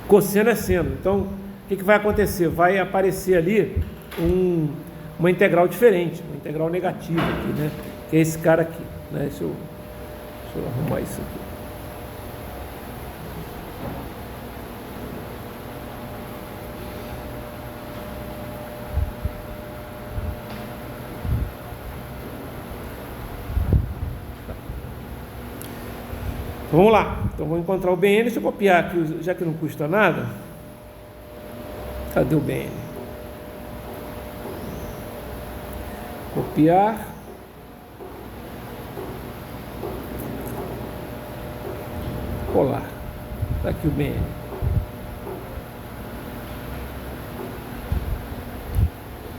cosseno é seno. Então, o que vai acontecer? Vai aparecer ali uma integral diferente, uma integral negativa aqui, né? Que é esse cara aqui, né? Deixa eu arrumar isso aqui. Então, vamos lá. Então vou encontrar o BN. Deixa eu copiar aqui, já que não custa nada. Cadê o BN? Copiar. Colar. Está aqui o BN.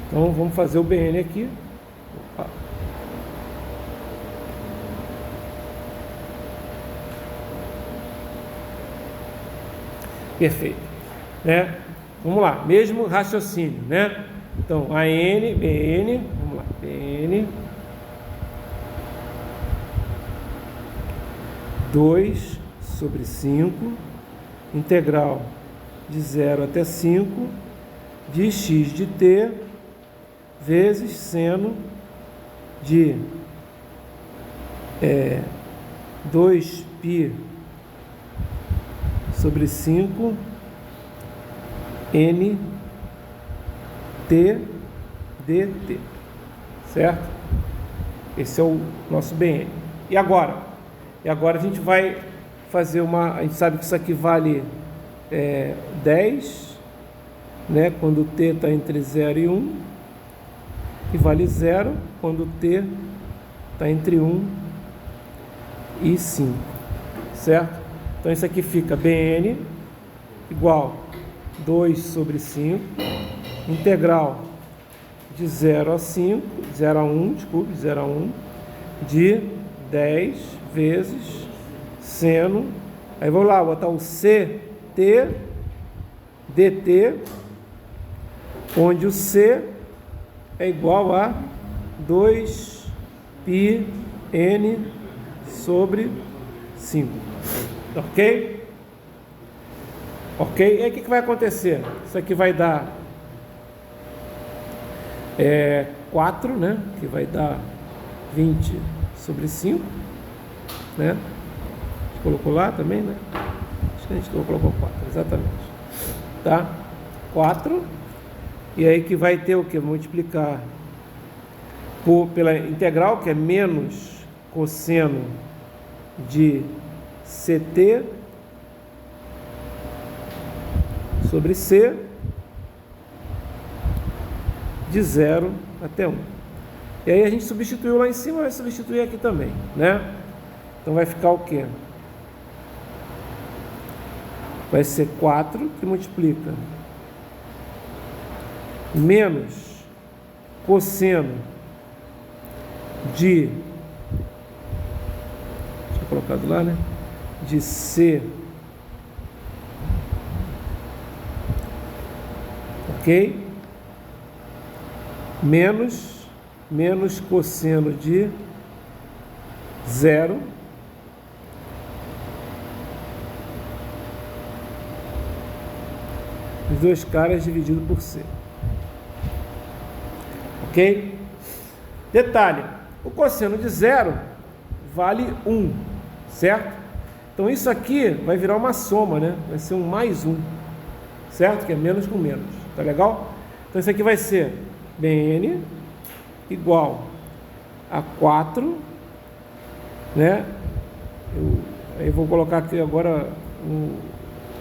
Então vamos fazer o BN aqui. Opa. Perfeito, né? Vamos lá, mesmo raciocínio, né? Então, AN, BN, vamos lá, BN 2 sobre 5, integral de 0 até 5, de x de t, vezes seno de 2π sobre 5 n t dt, certo? Esse é o nosso BN. E agora? A gente vai fazer a gente sabe que isso aqui vale 10, né? Quando t está entre 0 e 1, e vale 0 quando t está entre 1 e 5, certo? Então isso aqui fica BN igual 2 sobre 5, integral de 0 a 5, 0 a 1, desculpe, 0 a 1, de 10 vezes seno, aí vou lá botar o CT dt, onde o C é igual a 2πn sobre 5. Ok? Ok? E aí o que vai acontecer? Isso aqui vai dar 4, né? Que vai dar 20 sobre 5, né? A gente colocou lá também, né? Acho que a gente colocou 4, exatamente. Tá? 4. E aí que vai ter o que? Multiplicar pela integral, que é menos cosseno de CT sobre C de 0 até 1. E aí a gente substituiu lá em cima, vai substituir aqui também, né? Então vai ficar o quê? Vai ser 4 que multiplica menos cosseno de, deixa eu colocar do lá, né? De C, ok? Menos cosseno de 0 os dois caras dividido por C. Ok? Detalhe, o cosseno de 0 vale 1, certo? Então isso aqui vai virar uma soma, né? Vai ser um mais 1, certo? Que é menos com menos, tá legal? Então isso aqui vai ser BN igual a 4, né? Eu vou colocar aqui agora,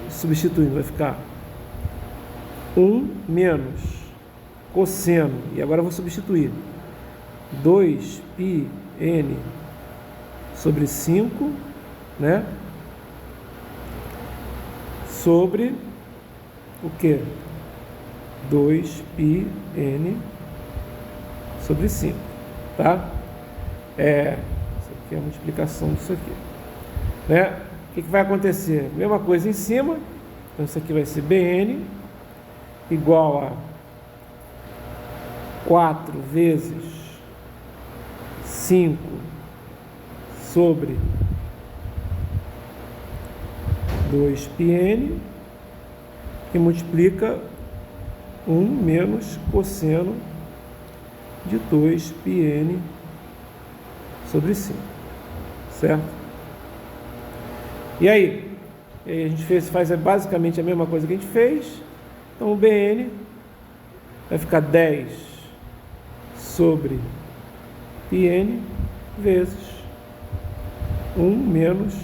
substituindo, vai ficar 1 menos cosseno, e agora eu vou substituir 2πn sobre 5, né? Sobre o que? 2πn sobre 5, tá? Isso aqui é a multiplicação disso aqui, né? O que vai acontecer? Mesma coisa em cima, então isso aqui vai ser bn igual a 4 vezes 5 sobre 2πn, que multiplica 1 menos cosseno de 2πn sobre 5, certo? E aí a gente faz basicamente a mesma coisa que a gente fez. Então o BN vai ficar 10 sobre πn vezes 1 menos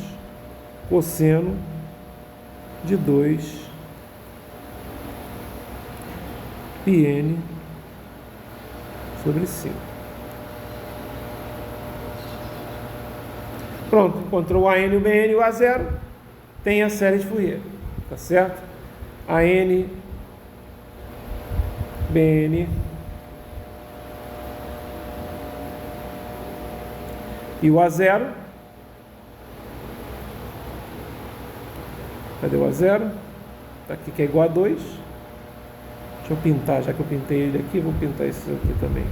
cosseno de 2πn sobre 5. Pronto, encontrou o AN, o BN e o A0, tem a série de Fourier, tá certo? AN, BN e o A0. Cadê o A0? Tá aqui, que é igual a 2. Deixa eu pintar, já que eu pintei ele aqui, vou pintar isso aqui também.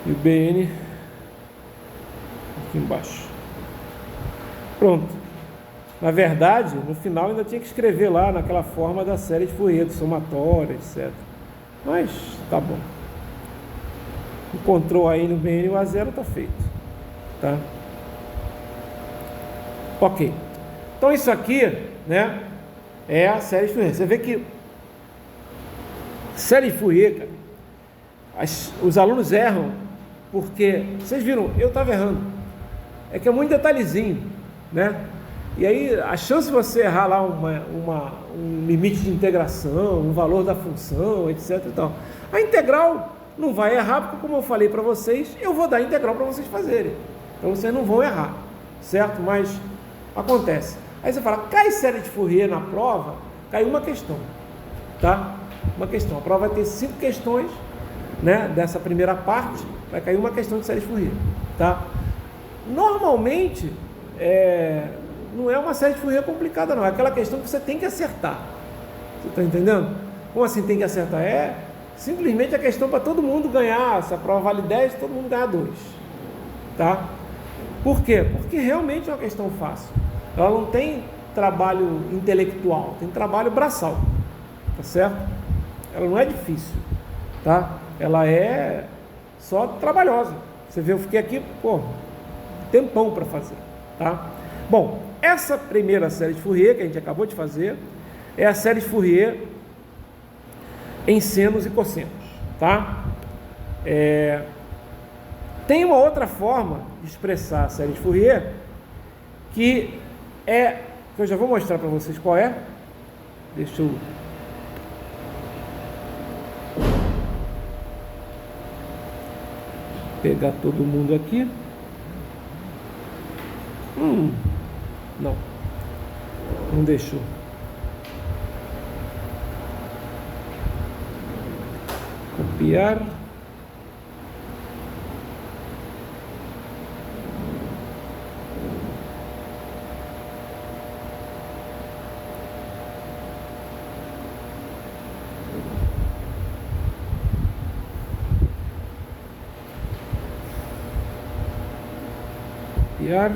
E o BN aqui embaixo. Pronto. Na verdade, no final ainda tinha que escrever lá naquela forma da série de Fourier, do somatório, etc. Mas tá bom. Encontrou aí no BN e o A0, tá feito. Tá? Ok. Então isso aqui, né, é a série de Fourier. Você vê que série de Fourier, cara, os alunos erram porque, vocês viram, eu estava errando. É que é muito detalhezinho, né? E aí a chance de você errar lá um limite de integração, um valor da função, etc e tal. A integral não vai errar, porque como eu falei para vocês, eu vou dar a integral para vocês fazerem. Então vocês não vão errar, certo? Mas acontece. Aí você fala, cai série de Fourier na prova, cai uma questão, tá? Uma questão. A prova vai ter 5 questões, né? Dessa primeira parte, vai cair uma questão de série de Fourier, tá? Normalmente, não é uma série de Fourier complicada, não. É aquela questão que você tem que acertar. Você está entendendo? Como assim tem que acertar? É simplesmente a questão para todo mundo ganhar. Se a prova vale 10, todo mundo ganha 2. Tá? Por quê? Porque realmente é uma questão fácil. Ela não tem trabalho intelectual, tem trabalho braçal. Tá certo? Ela não é difícil. Tá? Ela é só trabalhosa. Você vê, eu fiquei aqui, um tempão para fazer. Tá? Bom, essa primeira série de Fourier que a gente acabou de fazer é a série de Fourier em senos e cossenos, tá? Tem uma outra forma de expressar a série de Fourier que eu já vou mostrar para vocês qual é. Deixa eu... pegar todo mundo aqui. Não deixou. Copiar. Copiar.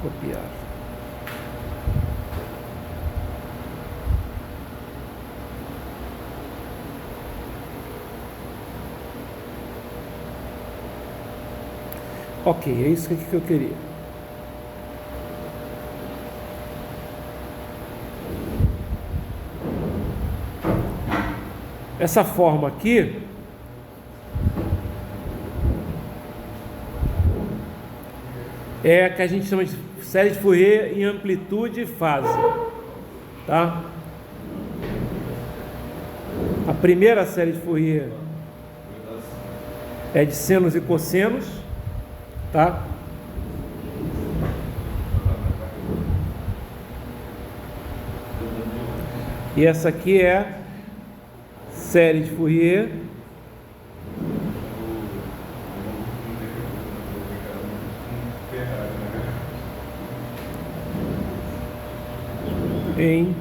Copiar. Ok, é isso que eu queria. Essa forma aqui é a que a gente chama de série de Fourier em amplitude e fase, tá? A primeira série de Fourier é de senos e cossenos, tá? E essa aqui é série de Fourier em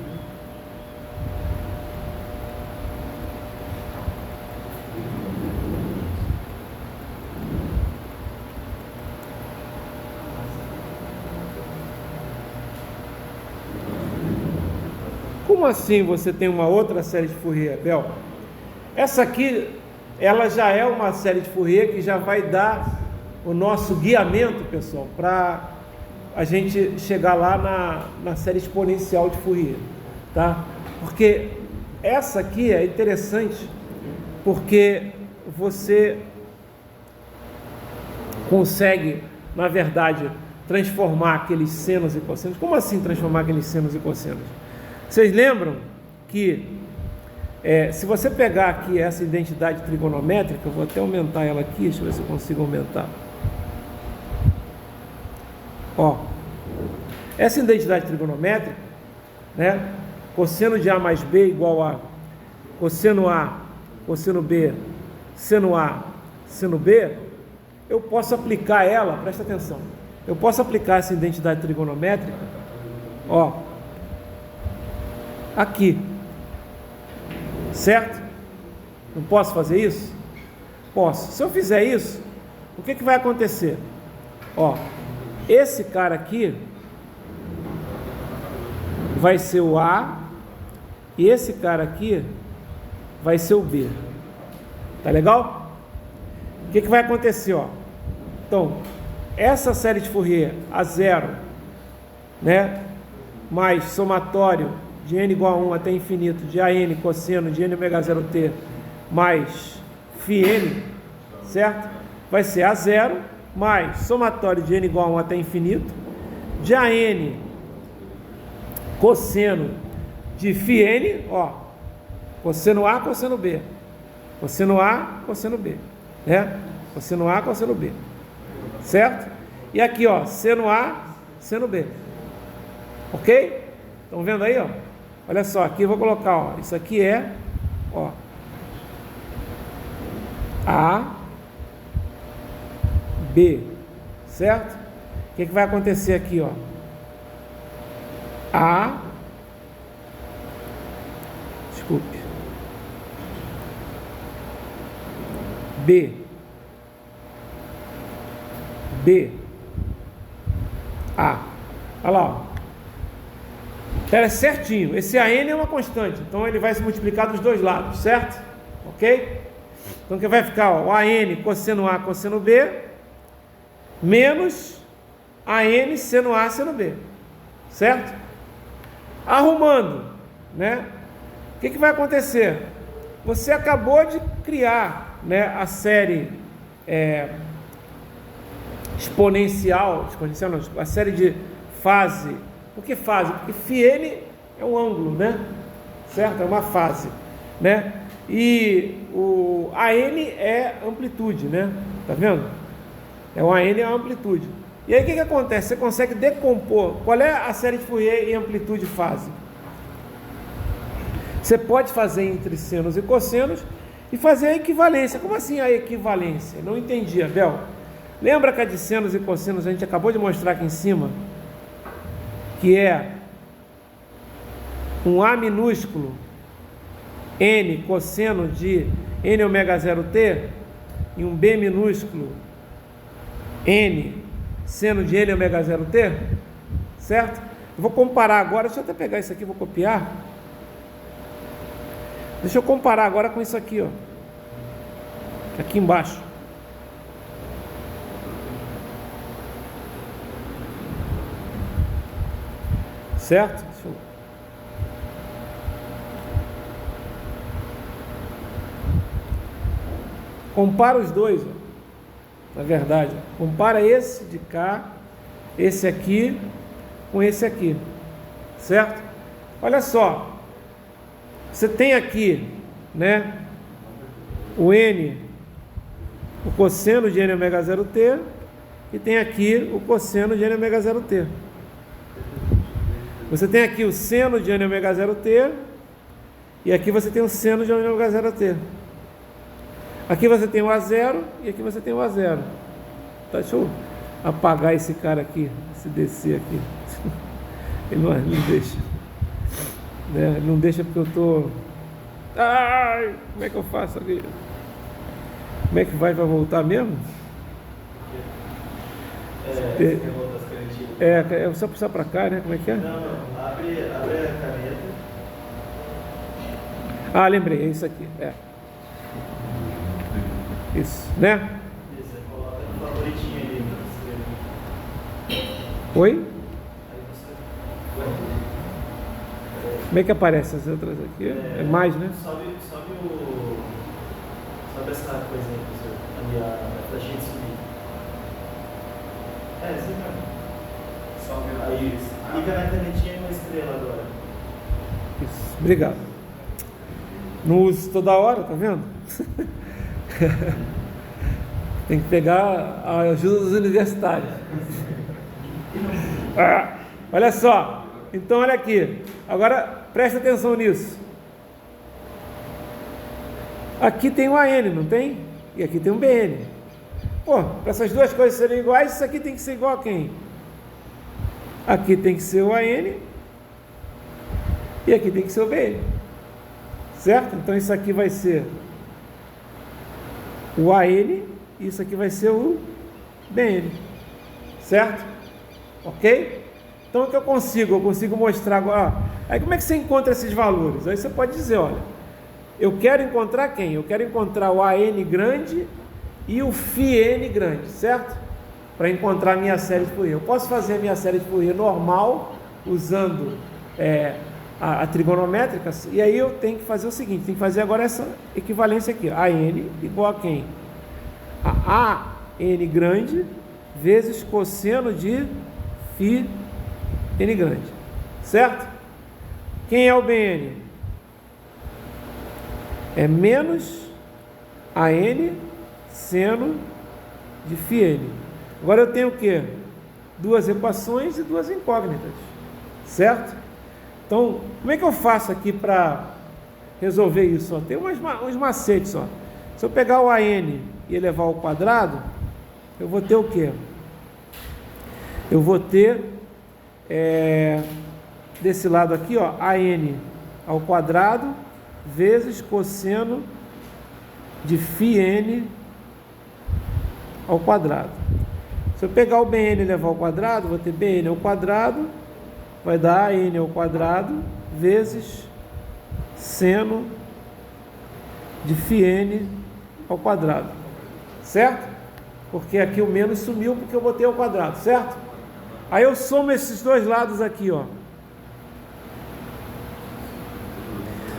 Como assim você tem uma outra série de Fourier, Bel? Essa aqui, ela já é uma série de Fourier que já vai dar o nosso guiamento, pessoal, para a gente chegar lá na série exponencial de Fourier, tá? Porque essa aqui é interessante, porque você consegue, na verdade, transformar aqueles senos e cossenos. Como assim transformar aqueles senos e cossenos? Vocês lembram que se você pegar aqui essa identidade trigonométrica, eu vou até aumentar ela aqui, deixa eu ver se eu consigo aumentar. Ó, essa identidade trigonométrica, né? Cosseno de A mais B igual a cosseno A, cosseno B, seno A, seno B. Eu posso aplicar ela, presta atenção, eu posso aplicar essa identidade trigonométrica, ó, aqui, certo? Não posso fazer isso? Posso. Se eu fizer isso, o que vai acontecer? Ó, esse cara aqui vai ser o A e esse cara aqui vai ser o B. Tá legal? O que vai acontecer, ó? Então, essa série de Fourier A0, né, mais somatório de n igual a 1 até infinito de AN cosseno de n ômega 0t mais φn, certo? Vai ser A0 mais somatório de n igual a 1 até infinito de AN cosseno de φn, ó, cosseno A, cosseno B, cosseno A, cosseno B, né? Cosseno A, cosseno B, certo? E aqui, ó, seno A, seno B, ok? Estão vendo aí, ó? Olha só, aqui eu vou colocar, ó, isso aqui é, ó, A, B, certo? O que vai acontecer aqui, ó? A, desculpe, B, B, A, olha lá, ó. É certinho, esse AN é uma constante, então ele vai se multiplicar dos dois lados, certo? Ok? Então o que vai ficar, ó, o AN cosseno A, cosseno B, menos AN seno A, seno B, certo? Arrumando, né? O que vai acontecer? Você acabou de criar, né, a série exponencial não, a série de fase. Por que fase? Porque φn é um ângulo, né? Certo? É uma fase, né? E o AN é amplitude, né? Tá vendo? O AN é a amplitude. E aí o que acontece? Você consegue decompor. Qual é a série de Fourier em amplitude e fase? Você pode fazer entre senos e cossenos e fazer a equivalência. Como assim a equivalência? Não entendi, Abel. Lembra que a de senos e cossenos a gente acabou de mostrar aqui em cima? Que é um A minúsculo N cosseno de N ômega 0T e um B minúsculo N seno de N ômega 0T, certo? Eu vou comparar agora, deixa eu até pegar isso aqui, vou copiar. Deixa eu comparar agora com isso aqui, ó. Aqui embaixo. Certo? Deixa eu... Compara os dois, ó. Na verdade, compara esse de cá, esse aqui, com esse aqui, certo? Olha só, você tem aqui, né, o N, o cosseno de N ômega 0T, e tem aqui o cosseno de N ômega 0T. Você tem aqui o seno de N ômega 0T, e aqui você tem o seno de N ômega 0T. Aqui você tem o A0 e aqui você tem o A0. Tá, deixa eu apagar esse cara aqui, esse DC aqui. Ele não deixa. Né? Ele não deixa porque eu tô... Ai, como é que eu faço aqui? Como é que vai voltar mesmo? É só puxar pra cá, né? Como é que é? Não, abre a caneta. Ah, lembrei, é isso aqui. Isso, né? Isso, você coloca no favoritinho ali pra escrever. Oi? Aí você... Como é que aparece as outras aqui? É mais, né? Sobe essa coisinha aqui, senhor. Ali, a flechinha de subir. Assim mesmo. Sobe Aí, clica na canetinha e uma estrela agora. Isso, obrigado. Não uso toda hora, tá vendo? Tem que pegar a ajuda dos universitários. Olha só. Então, olha aqui. Agora, presta atenção nisso. Aqui tem um AN, não tem? E aqui tem um BN. Pô, para essas duas coisas serem iguais, isso aqui tem que ser igual a quem? Aqui tem que ser o AN e aqui tem que ser o BN. Certo? Então isso aqui vai ser o AN e isso aqui vai ser o BN. Certo? Ok? Então o que eu consigo? Eu consigo mostrar agora. Aí como é que você encontra esses valores? Aí você pode dizer, olha, eu quero encontrar quem? Eu quero encontrar o AN grande e o φn grande, certo? Para encontrar a minha série de Fourier. Eu posso fazer a minha série de Fourier normal, usando a trigonométrica, e aí eu tenho que fazer o seguinte, tenho que fazer agora essa equivalência aqui, AN igual a quem? A AN grande vezes cosseno de φn grande, certo? Quem é o BN? É menos AN seno de φn. Agora eu tenho o quê? Duas equações e duas incógnitas, certo? Então, como é que eu faço aqui para resolver isso? Ó, tem uns macetes. Ó. Se eu pegar o AN e elevar ao quadrado, eu vou ter o quê? Eu vou ter, desse lado aqui, ó, AN ao quadrado vezes cosseno de φn ao quadrado. Se eu pegar o BN e levar ao quadrado, vou ter BN ao quadrado, vai dar AN ao quadrado vezes seno de φn ao quadrado, certo? Porque aqui o menos sumiu porque eu botei ao quadrado, certo? Aí eu somo esses dois lados aqui, ó.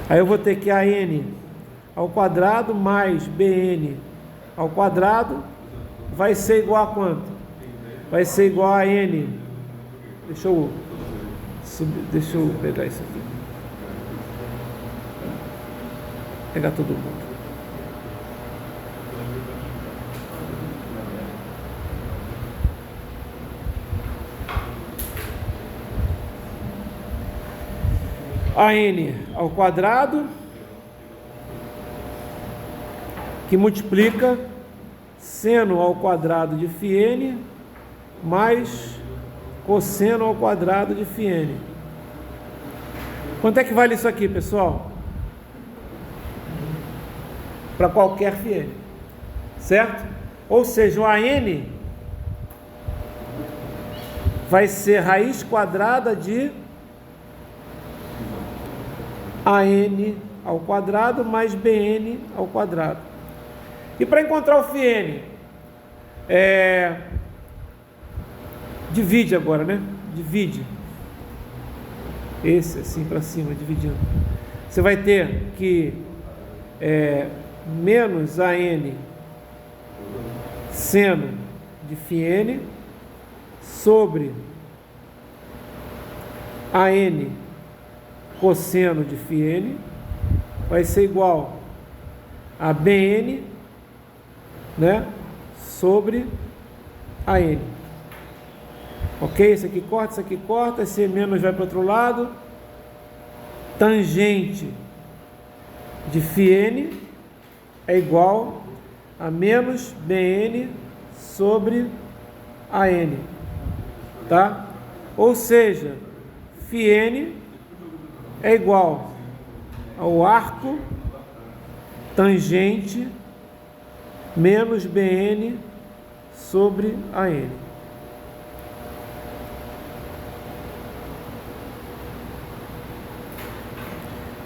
Aí eu vou ter que AN ao quadrado mais BN ao quadrado vai ser igual a quanto? Vai ser igual a N. Deixa eu pegar isso aqui. Pegar todo mundo. AN ao quadrado, que multiplica seno ao quadrado de φn mais cosseno ao quadrado de φn. Quanto é que vale isso aqui, pessoal? Para qualquer φn, certo? Ou seja, o AN vai ser raiz quadrada de AN ao quadrado mais BN ao quadrado. E para encontrar o φn, divide agora, né? Divide. Esse assim para cima, dividindo. Você vai ter que menos AN seno de φn sobre AN cosseno de φn vai ser igual a BN, né, sobre a N. Ok? Esse aqui corta, esse menos vai para o outro lado. Tangente de φn é igual a menos BN sobre a N. Tá? Ou seja, φn é igual ao arco tangente menos BN sobre a N.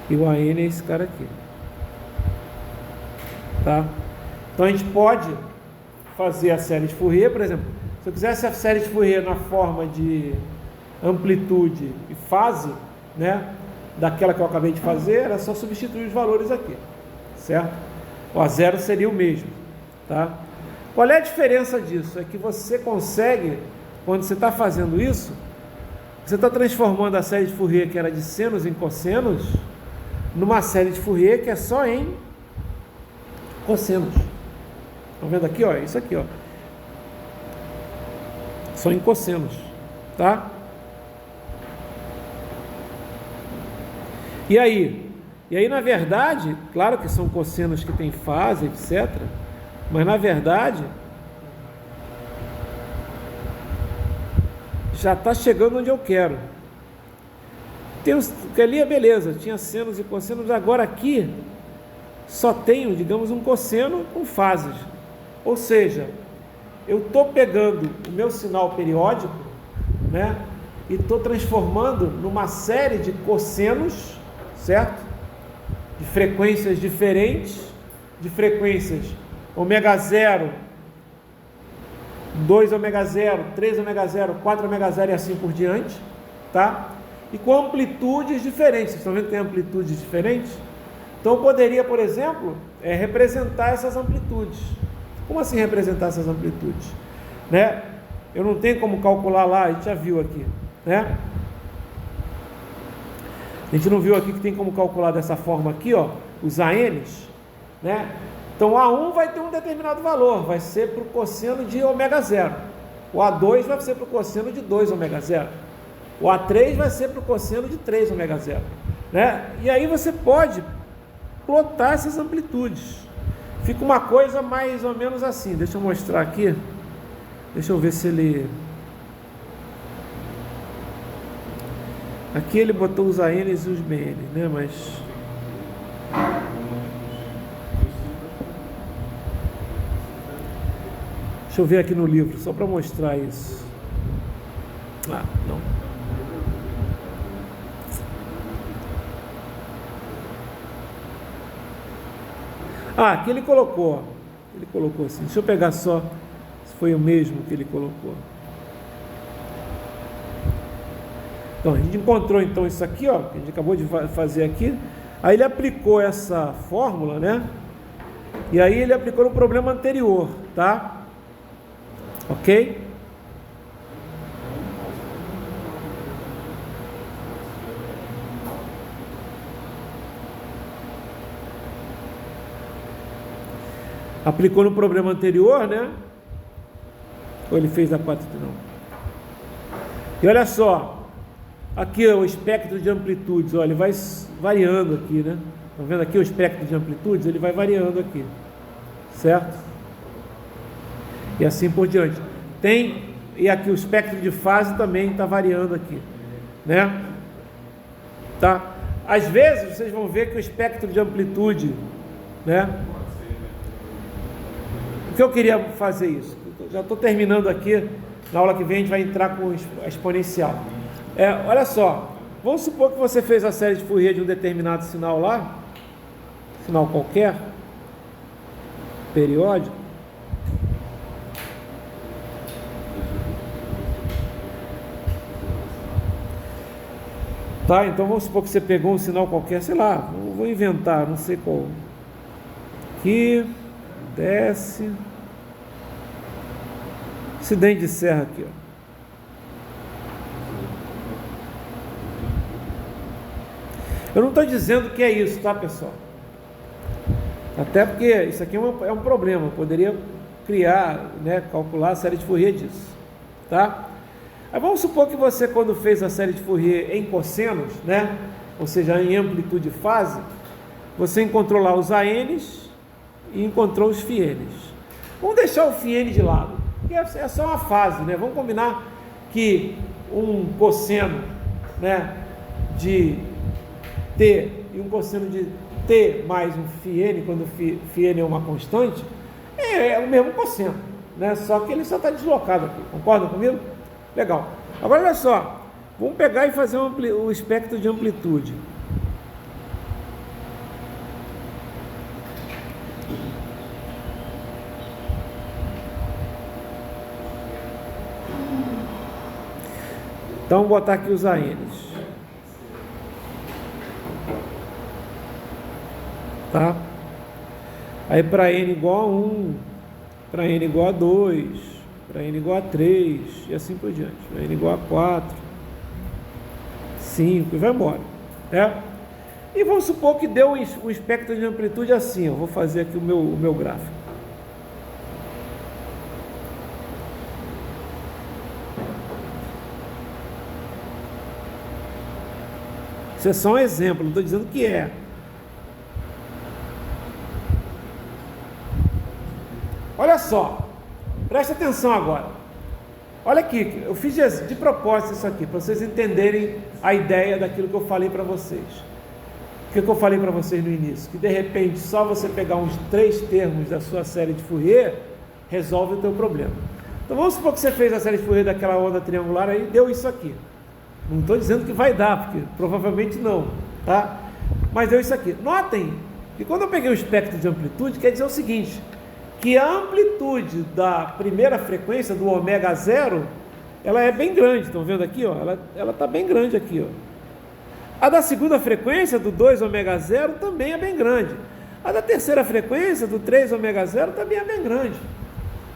E o AN é esse cara aqui. Tá? Então a gente pode fazer a série de Fourier, por exemplo, se eu quisesse a série de Fourier na forma de amplitude e fase, né, daquela que eu acabei de fazer, era só substituir os valores aqui, certo? O A0 seria o mesmo, tá? Qual é a diferença disso? É que você consegue, quando você está fazendo isso, você está transformando a série de Fourier que era de senos em cossenos numa série de Fourier que é só em cossenos. Estão vendo aqui, ó? Isso aqui, ó. Só em cossenos, tá? E aí, na verdade, claro que são cossenos que tem fase, etc. Mas na verdade, já está chegando onde eu quero. Tem uns, que ali é beleza, tinha senos e cossenos, agora aqui só tenho, digamos, um cosseno com fases. Ou seja, eu estou pegando o meu sinal periódico, né, e estou transformando numa série de cossenos, certo? De frequências diferentes, de frequências ômega 0, 2 ômega 0, 3 ômega 0, 4 ômega 0 e assim por diante, tá? E com amplitudes diferentes. Vocês estão vendo que tem amplitudes diferentes? Então eu poderia, por exemplo, representar essas amplitudes. Como assim representar essas amplitudes? Né? Eu não tenho como calcular lá, a gente já viu aqui, né? A gente não viu aqui que tem como calcular dessa forma aqui, ó, os ANs, né? Então A1 vai ter um determinado valor, vai ser para o cosseno de ômega 0. O A2 vai ser para o cosseno de 2 ômega 0. O A3 vai ser para o cosseno de 3 ômega 0, né? E aí você pode plotar essas amplitudes. Fica uma coisa mais ou menos assim. Deixa eu mostrar aqui. Deixa eu ver se ele... Aqui ele botou os ANs e os BNs, né? Mas... Deixa eu ver aqui no livro, só para mostrar isso. Ah, não. Ah, aqui ele colocou. Ele colocou assim. Deixa eu pegar só se foi o mesmo que ele colocou. Então, a gente encontrou então isso aqui, ó, que a gente acabou de fazer aqui. Aí ele aplicou essa fórmula, né? E aí ele aplicou no problema anterior, tá? Ok? Aplicou no problema anterior, né? Ou ele fez a 4, não. E olha só, aqui o espectro de amplitudes, olha, ele vai variando aqui, né? Estão vendo aqui o espectro de amplitudes? Ele vai variando aqui, certo? E assim por diante. E aqui o espectro de fase também está variando aqui, né? Tá? Às vezes vocês vão ver que o espectro de amplitude, né? O que eu queria fazer isso? Já estou terminando aqui. Na aula que vem a gente vai entrar com a exponencial. Olha só, vamos supor que você fez a série de Fourier de um determinado sinal lá, sinal qualquer, periódico. Tá, então vamos supor que você pegou um sinal qualquer, sei lá, vou inventar, não sei qual. Aqui, desce. Acidente de serra aqui, ó. Eu não estou dizendo que é isso, tá, pessoal? Até porque isso aqui é um problema. Eu poderia criar, né, calcular a série de Fourier disso, tá? Aí vamos supor que você, quando fez a série de Fourier em cossenos, né, ou seja, em amplitude e fase, você encontrou lá os ANs e encontrou os φNs. Vamos deixar o φn de lado. É só uma fase, né? Vamos combinar que um cosseno, né, de t e um cosseno de t mais um φn, quando φn é uma constante, é o mesmo cosseno, né? Só que ele só está deslocado aqui. Concordam comigo? Legal. Agora olha só, vamos pegar e fazer o espectro de amplitude. Então, vou botar aqui os ANs. Tá? Aí, para N igual a 1, para N igual a 2, para N igual a 3, e assim por diante. Para N igual a 4, 5, e vai embora. Né? E vamos supor que deu um espectro de amplitude assim. Eu vou fazer aqui o meu gráfico. Isso é só um exemplo, não estou dizendo que é. Olha só, presta atenção agora. Olha aqui, eu fiz de propósito isso aqui, para vocês entenderem a ideia daquilo que eu falei para vocês. O que eu falei para vocês no início? Que de repente só você pegar uns 3 termos da sua série de Fourier resolve o teu problema. Então vamos supor que você fez a série de Fourier daquela onda triangular aí, deu isso aqui. Não estou dizendo que vai dar, porque provavelmente não, tá? Mas deu isso aqui. Notem que quando eu peguei o espectro de amplitude, quer dizer o seguinte, que a amplitude da primeira frequência, do ômega 0, ela é bem grande, estão vendo aqui? Ó? Ela está bem grande aqui. Ó. A da segunda frequência, do 2 ômega 0, também é bem grande. A da terceira frequência, do 3 ômega 0, também é bem grande.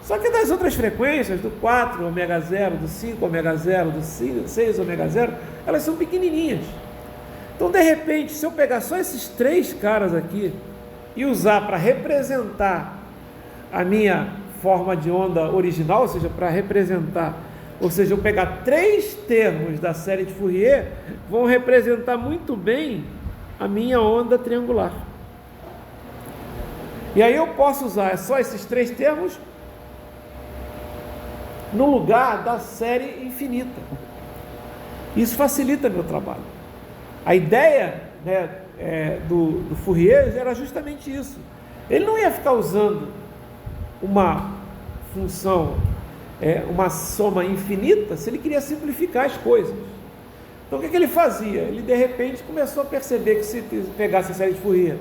Só que das outras frequências, do 4 ômega 0, do 5 ômega 0, do 6 ômega 0, elas são pequenininhas. Então, de repente, se eu pegar só esses 3 caras aqui e usar para representar a minha forma de onda original, ou seja, para representar, ou seja, eu pegar 3 termos da série de Fourier, vão representar muito bem a minha onda triangular. E aí eu posso usar só esses 3 termos no lugar da série infinita. Isso facilita meu trabalho. A ideia, né, do Fourier era justamente isso. Ele não ia ficar usando uma função, uma soma infinita, se ele queria simplificar as coisas. Então o que ele fazia? Ele de repente começou a perceber que se pegasse a série de Fourier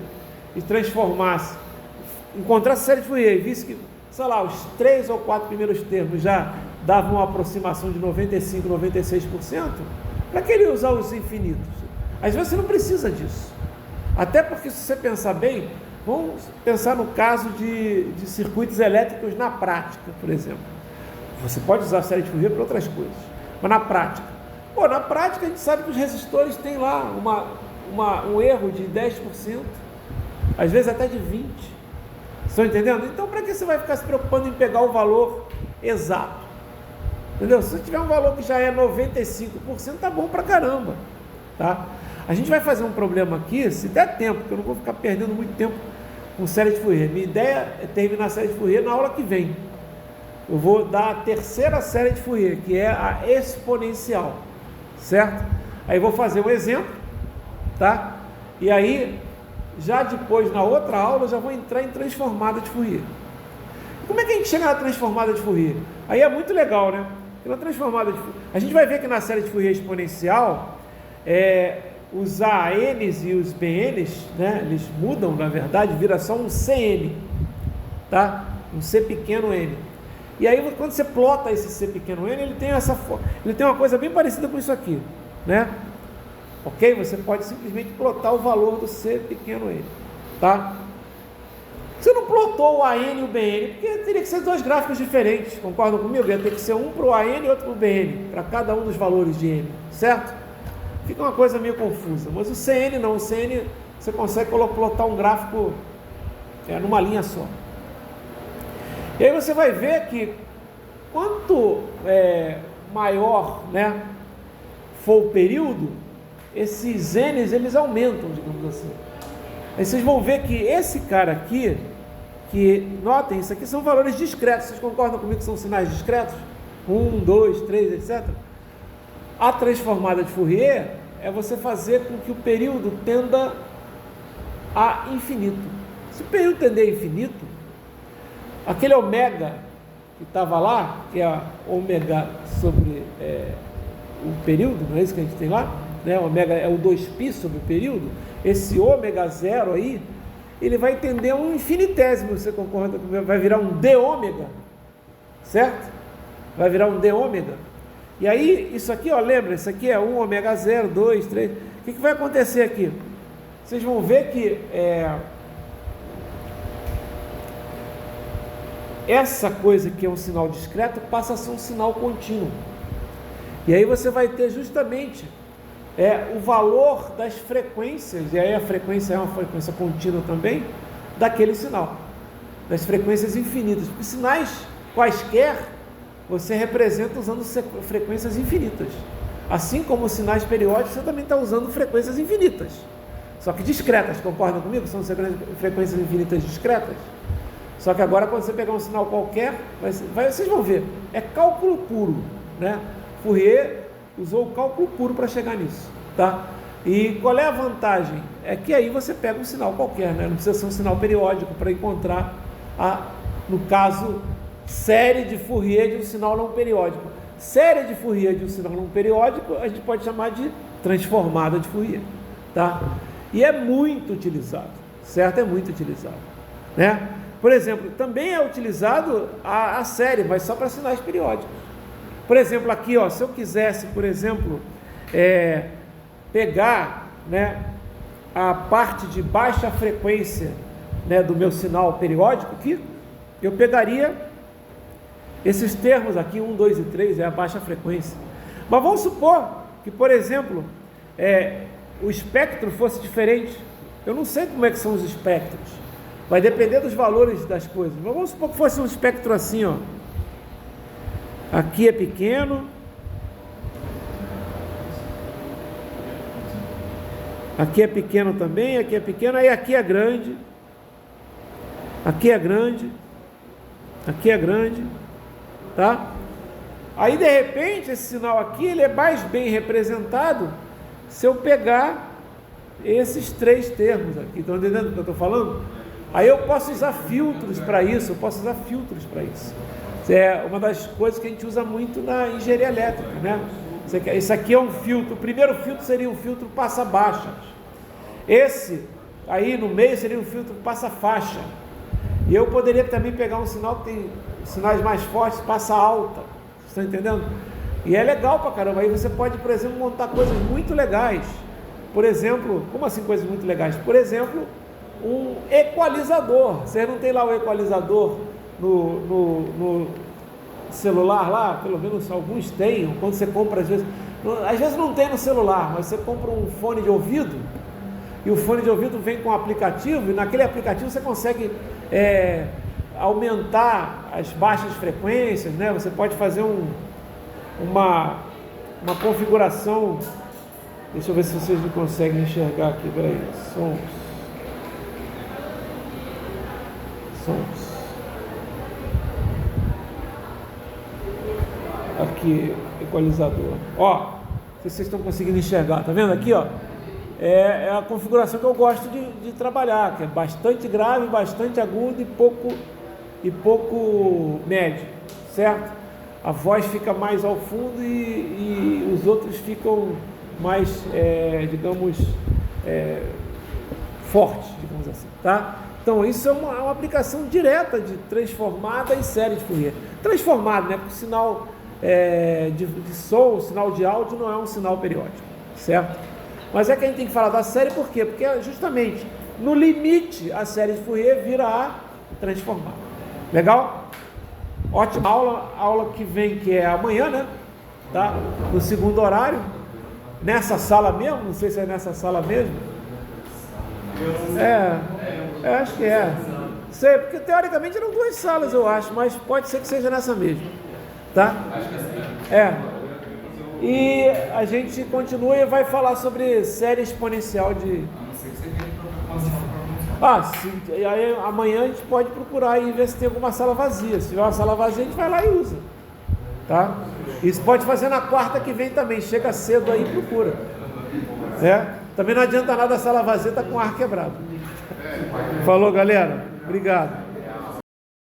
e transformasse, encontrasse a série de Fourier e visse que, sei lá, os 3 ou 4 primeiros termos já davam uma aproximação de 95%, 96%, para que ele usar os infinitos? Às vezes você não precisa disso. Até porque, se você pensar bem, vamos pensar no caso de circuitos elétricos na prática, por exemplo. Você pode usar a série de Fourier para outras coisas, mas na prática. Na prática a gente sabe que os resistores têm lá um erro de 10%, às vezes até de 20%. Estão entendendo? Então, para que você vai ficar se preocupando em pegar o valor exato? Entendeu? Se você tiver um valor que já é 95%, tá bom pra caramba, tá? A gente vai fazer um problema aqui, se der tempo, porque eu não vou ficar perdendo muito tempo com série de Fourier. Minha ideia é terminar a série de Fourier na aula que vem. Eu vou dar a terceira série de Fourier, que é a exponencial, certo? Aí vou fazer um exemplo, tá? E aí, já depois, na outra aula, eu já vou entrar em transformada de Fourier. Como é que a gente chega na transformada de Fourier? Aí é muito legal, né? Pela transformada de Fourier, a gente vai ver que na série de Fourier exponencial, os ANs e os BNs, né, eles mudam, na verdade, vira só um CN, tá? Um C pequeno N. E aí, quando você plota esse C pequeno N, ele tem uma coisa bem parecida com isso aqui, né? Ok? Você pode simplesmente plotar o valor do C pequeno N, tá? Você não plotou o AN e o BN, porque teria que ser dois gráficos diferentes, concordam comigo? Ia ter que ser um para o AN e outro para o BN, para cada um dos valores de N, certo? Fica uma coisa meio confusa, mas o CN não, o CN você consegue plotar um gráfico numa linha só. E aí você vai ver que quanto maior, né, for o período, esses N's eles aumentam, digamos assim. Aí vocês vão ver que esse cara aqui, notem, isso aqui são valores discretos, vocês concordam comigo que são sinais discretos? 1, 2, 3, etc. A transformada de Fourier é você fazer com que o período tenda a infinito. Se o período tender a infinito, aquele ômega que estava lá, que é ômega sobre o período, não é isso que a gente tem lá? Né? Ômega é o 2π sobre o período. Esse ômega zero aí, ele vai tender a um infinitésimo, você concorda comigo? Vai virar um d ômega, certo? Vai virar um d ômega. E aí, isso aqui, lembra, isso aqui é 1 ômega 0, 2, 3. O que vai acontecer aqui? Vocês vão ver que essa coisa que é um sinal discreto passa a ser um sinal contínuo. E aí você vai ter justamente o valor das frequências, e aí a frequência é uma frequência contínua também, daquele sinal, das frequências infinitas, porque sinais quaisquer você representa usando frequências infinitas, assim como os sinais periódicos você também está usando frequências infinitas, só que discretas, concordam comigo? São frequências infinitas discretas, só que agora quando você pegar um sinal qualquer, vocês vão ver, é cálculo puro, né? Fourier usou o cálculo puro para chegar nisso, tá? E qual é a vantagem? É que aí você pega um sinal qualquer, né? Não precisa ser um sinal periódico para encontrar no caso, série de Fourier de um sinal não periódico. Série de Fourier de um sinal não periódico, a gente pode chamar de transformada de Fourier, tá? E é muito utilizado, certo? É muito utilizado, né? Por exemplo, também é utilizado a série, mas só para sinais periódicos. Por exemplo, aqui, se eu quisesse, por exemplo, pegar, né, a parte de baixa frequência, né, do meu sinal periódico aqui, eu pegaria esses termos aqui, 1, 2 e 3, é a baixa frequência. Mas vamos supor que, por exemplo, o espectro fosse diferente. Eu não sei como é que são os espectros, vai depender dos valores das coisas. Mas vamos supor que fosse um espectro assim, aqui é pequeno, aqui é pequeno também, aqui é pequeno, aí aqui é grande, aqui é grande, aqui é grande, tá? Aí de repente esse sinal aqui ele é mais bem representado se eu pegar esses três termos aqui. Estão entendendo o que eu estou falando? Aí eu posso usar filtros para isso, é uma das coisas que a gente usa muito na engenharia elétrica, né? Esse aqui é um filtro. O primeiro filtro seria um filtro passa-baixa. Esse aí no meio seria um filtro passa-faixa. E eu poderia também pegar um sinal que tem sinais mais fortes, passa-alta. Vocês estão entendendo? E é legal pra caramba. Aí você pode, por exemplo, montar coisas muito legais, por exemplo, como assim coisas muito legais? Por exemplo, um equalizador. Você não tem lá o equalizador no celular lá? Pelo menos alguns têm. Quando você compra, às vezes não tem no celular, mas você compra um fone de ouvido e o fone de ouvido vem com um aplicativo e naquele aplicativo você consegue aumentar as baixas frequências, né? Você pode fazer uma configuração. Deixa eu ver se vocês não conseguem enxergar aqui. Peraí, sons. Aqui, equalizador. Ó, não sei se vocês estão conseguindo enxergar. Tá vendo aqui, ó? É a configuração que eu gosto de trabalhar, que é bastante grave, bastante agudo e pouco médio, certo? A voz fica mais ao fundo e os outros ficam mais, digamos, fortes, digamos assim, tá? Então isso é uma aplicação direta de transformada e série de Fourier. Transformado, né? Porque o sinal de som, o sinal de áudio não é um sinal periódico, certo? Mas é que a gente tem que falar da série por quê? Porque justamente no limite a série de Fourier vira a transformada. Legal? Ótima aula, a aula que vem, que é amanhã, né? Tá? No segundo horário, nessa sala mesmo, não sei se é nessa sala mesmo. Acho que é. Sei, porque teoricamente eram 2 salas, eu acho, mas pode ser que seja nessa mesma. Tá? Acho que sim. E a gente continua e vai falar sobre série exponencial de. Sim. E aí amanhã a gente pode procurar e ver se tem alguma sala vazia. Se tiver uma sala vazia, a gente vai lá e usa. Tá? Isso pode fazer na quarta que vem também. Chega cedo aí e procura. Também não adianta nada a sala vazia, tá com o ar quebrado. Falou, galera. Obrigado.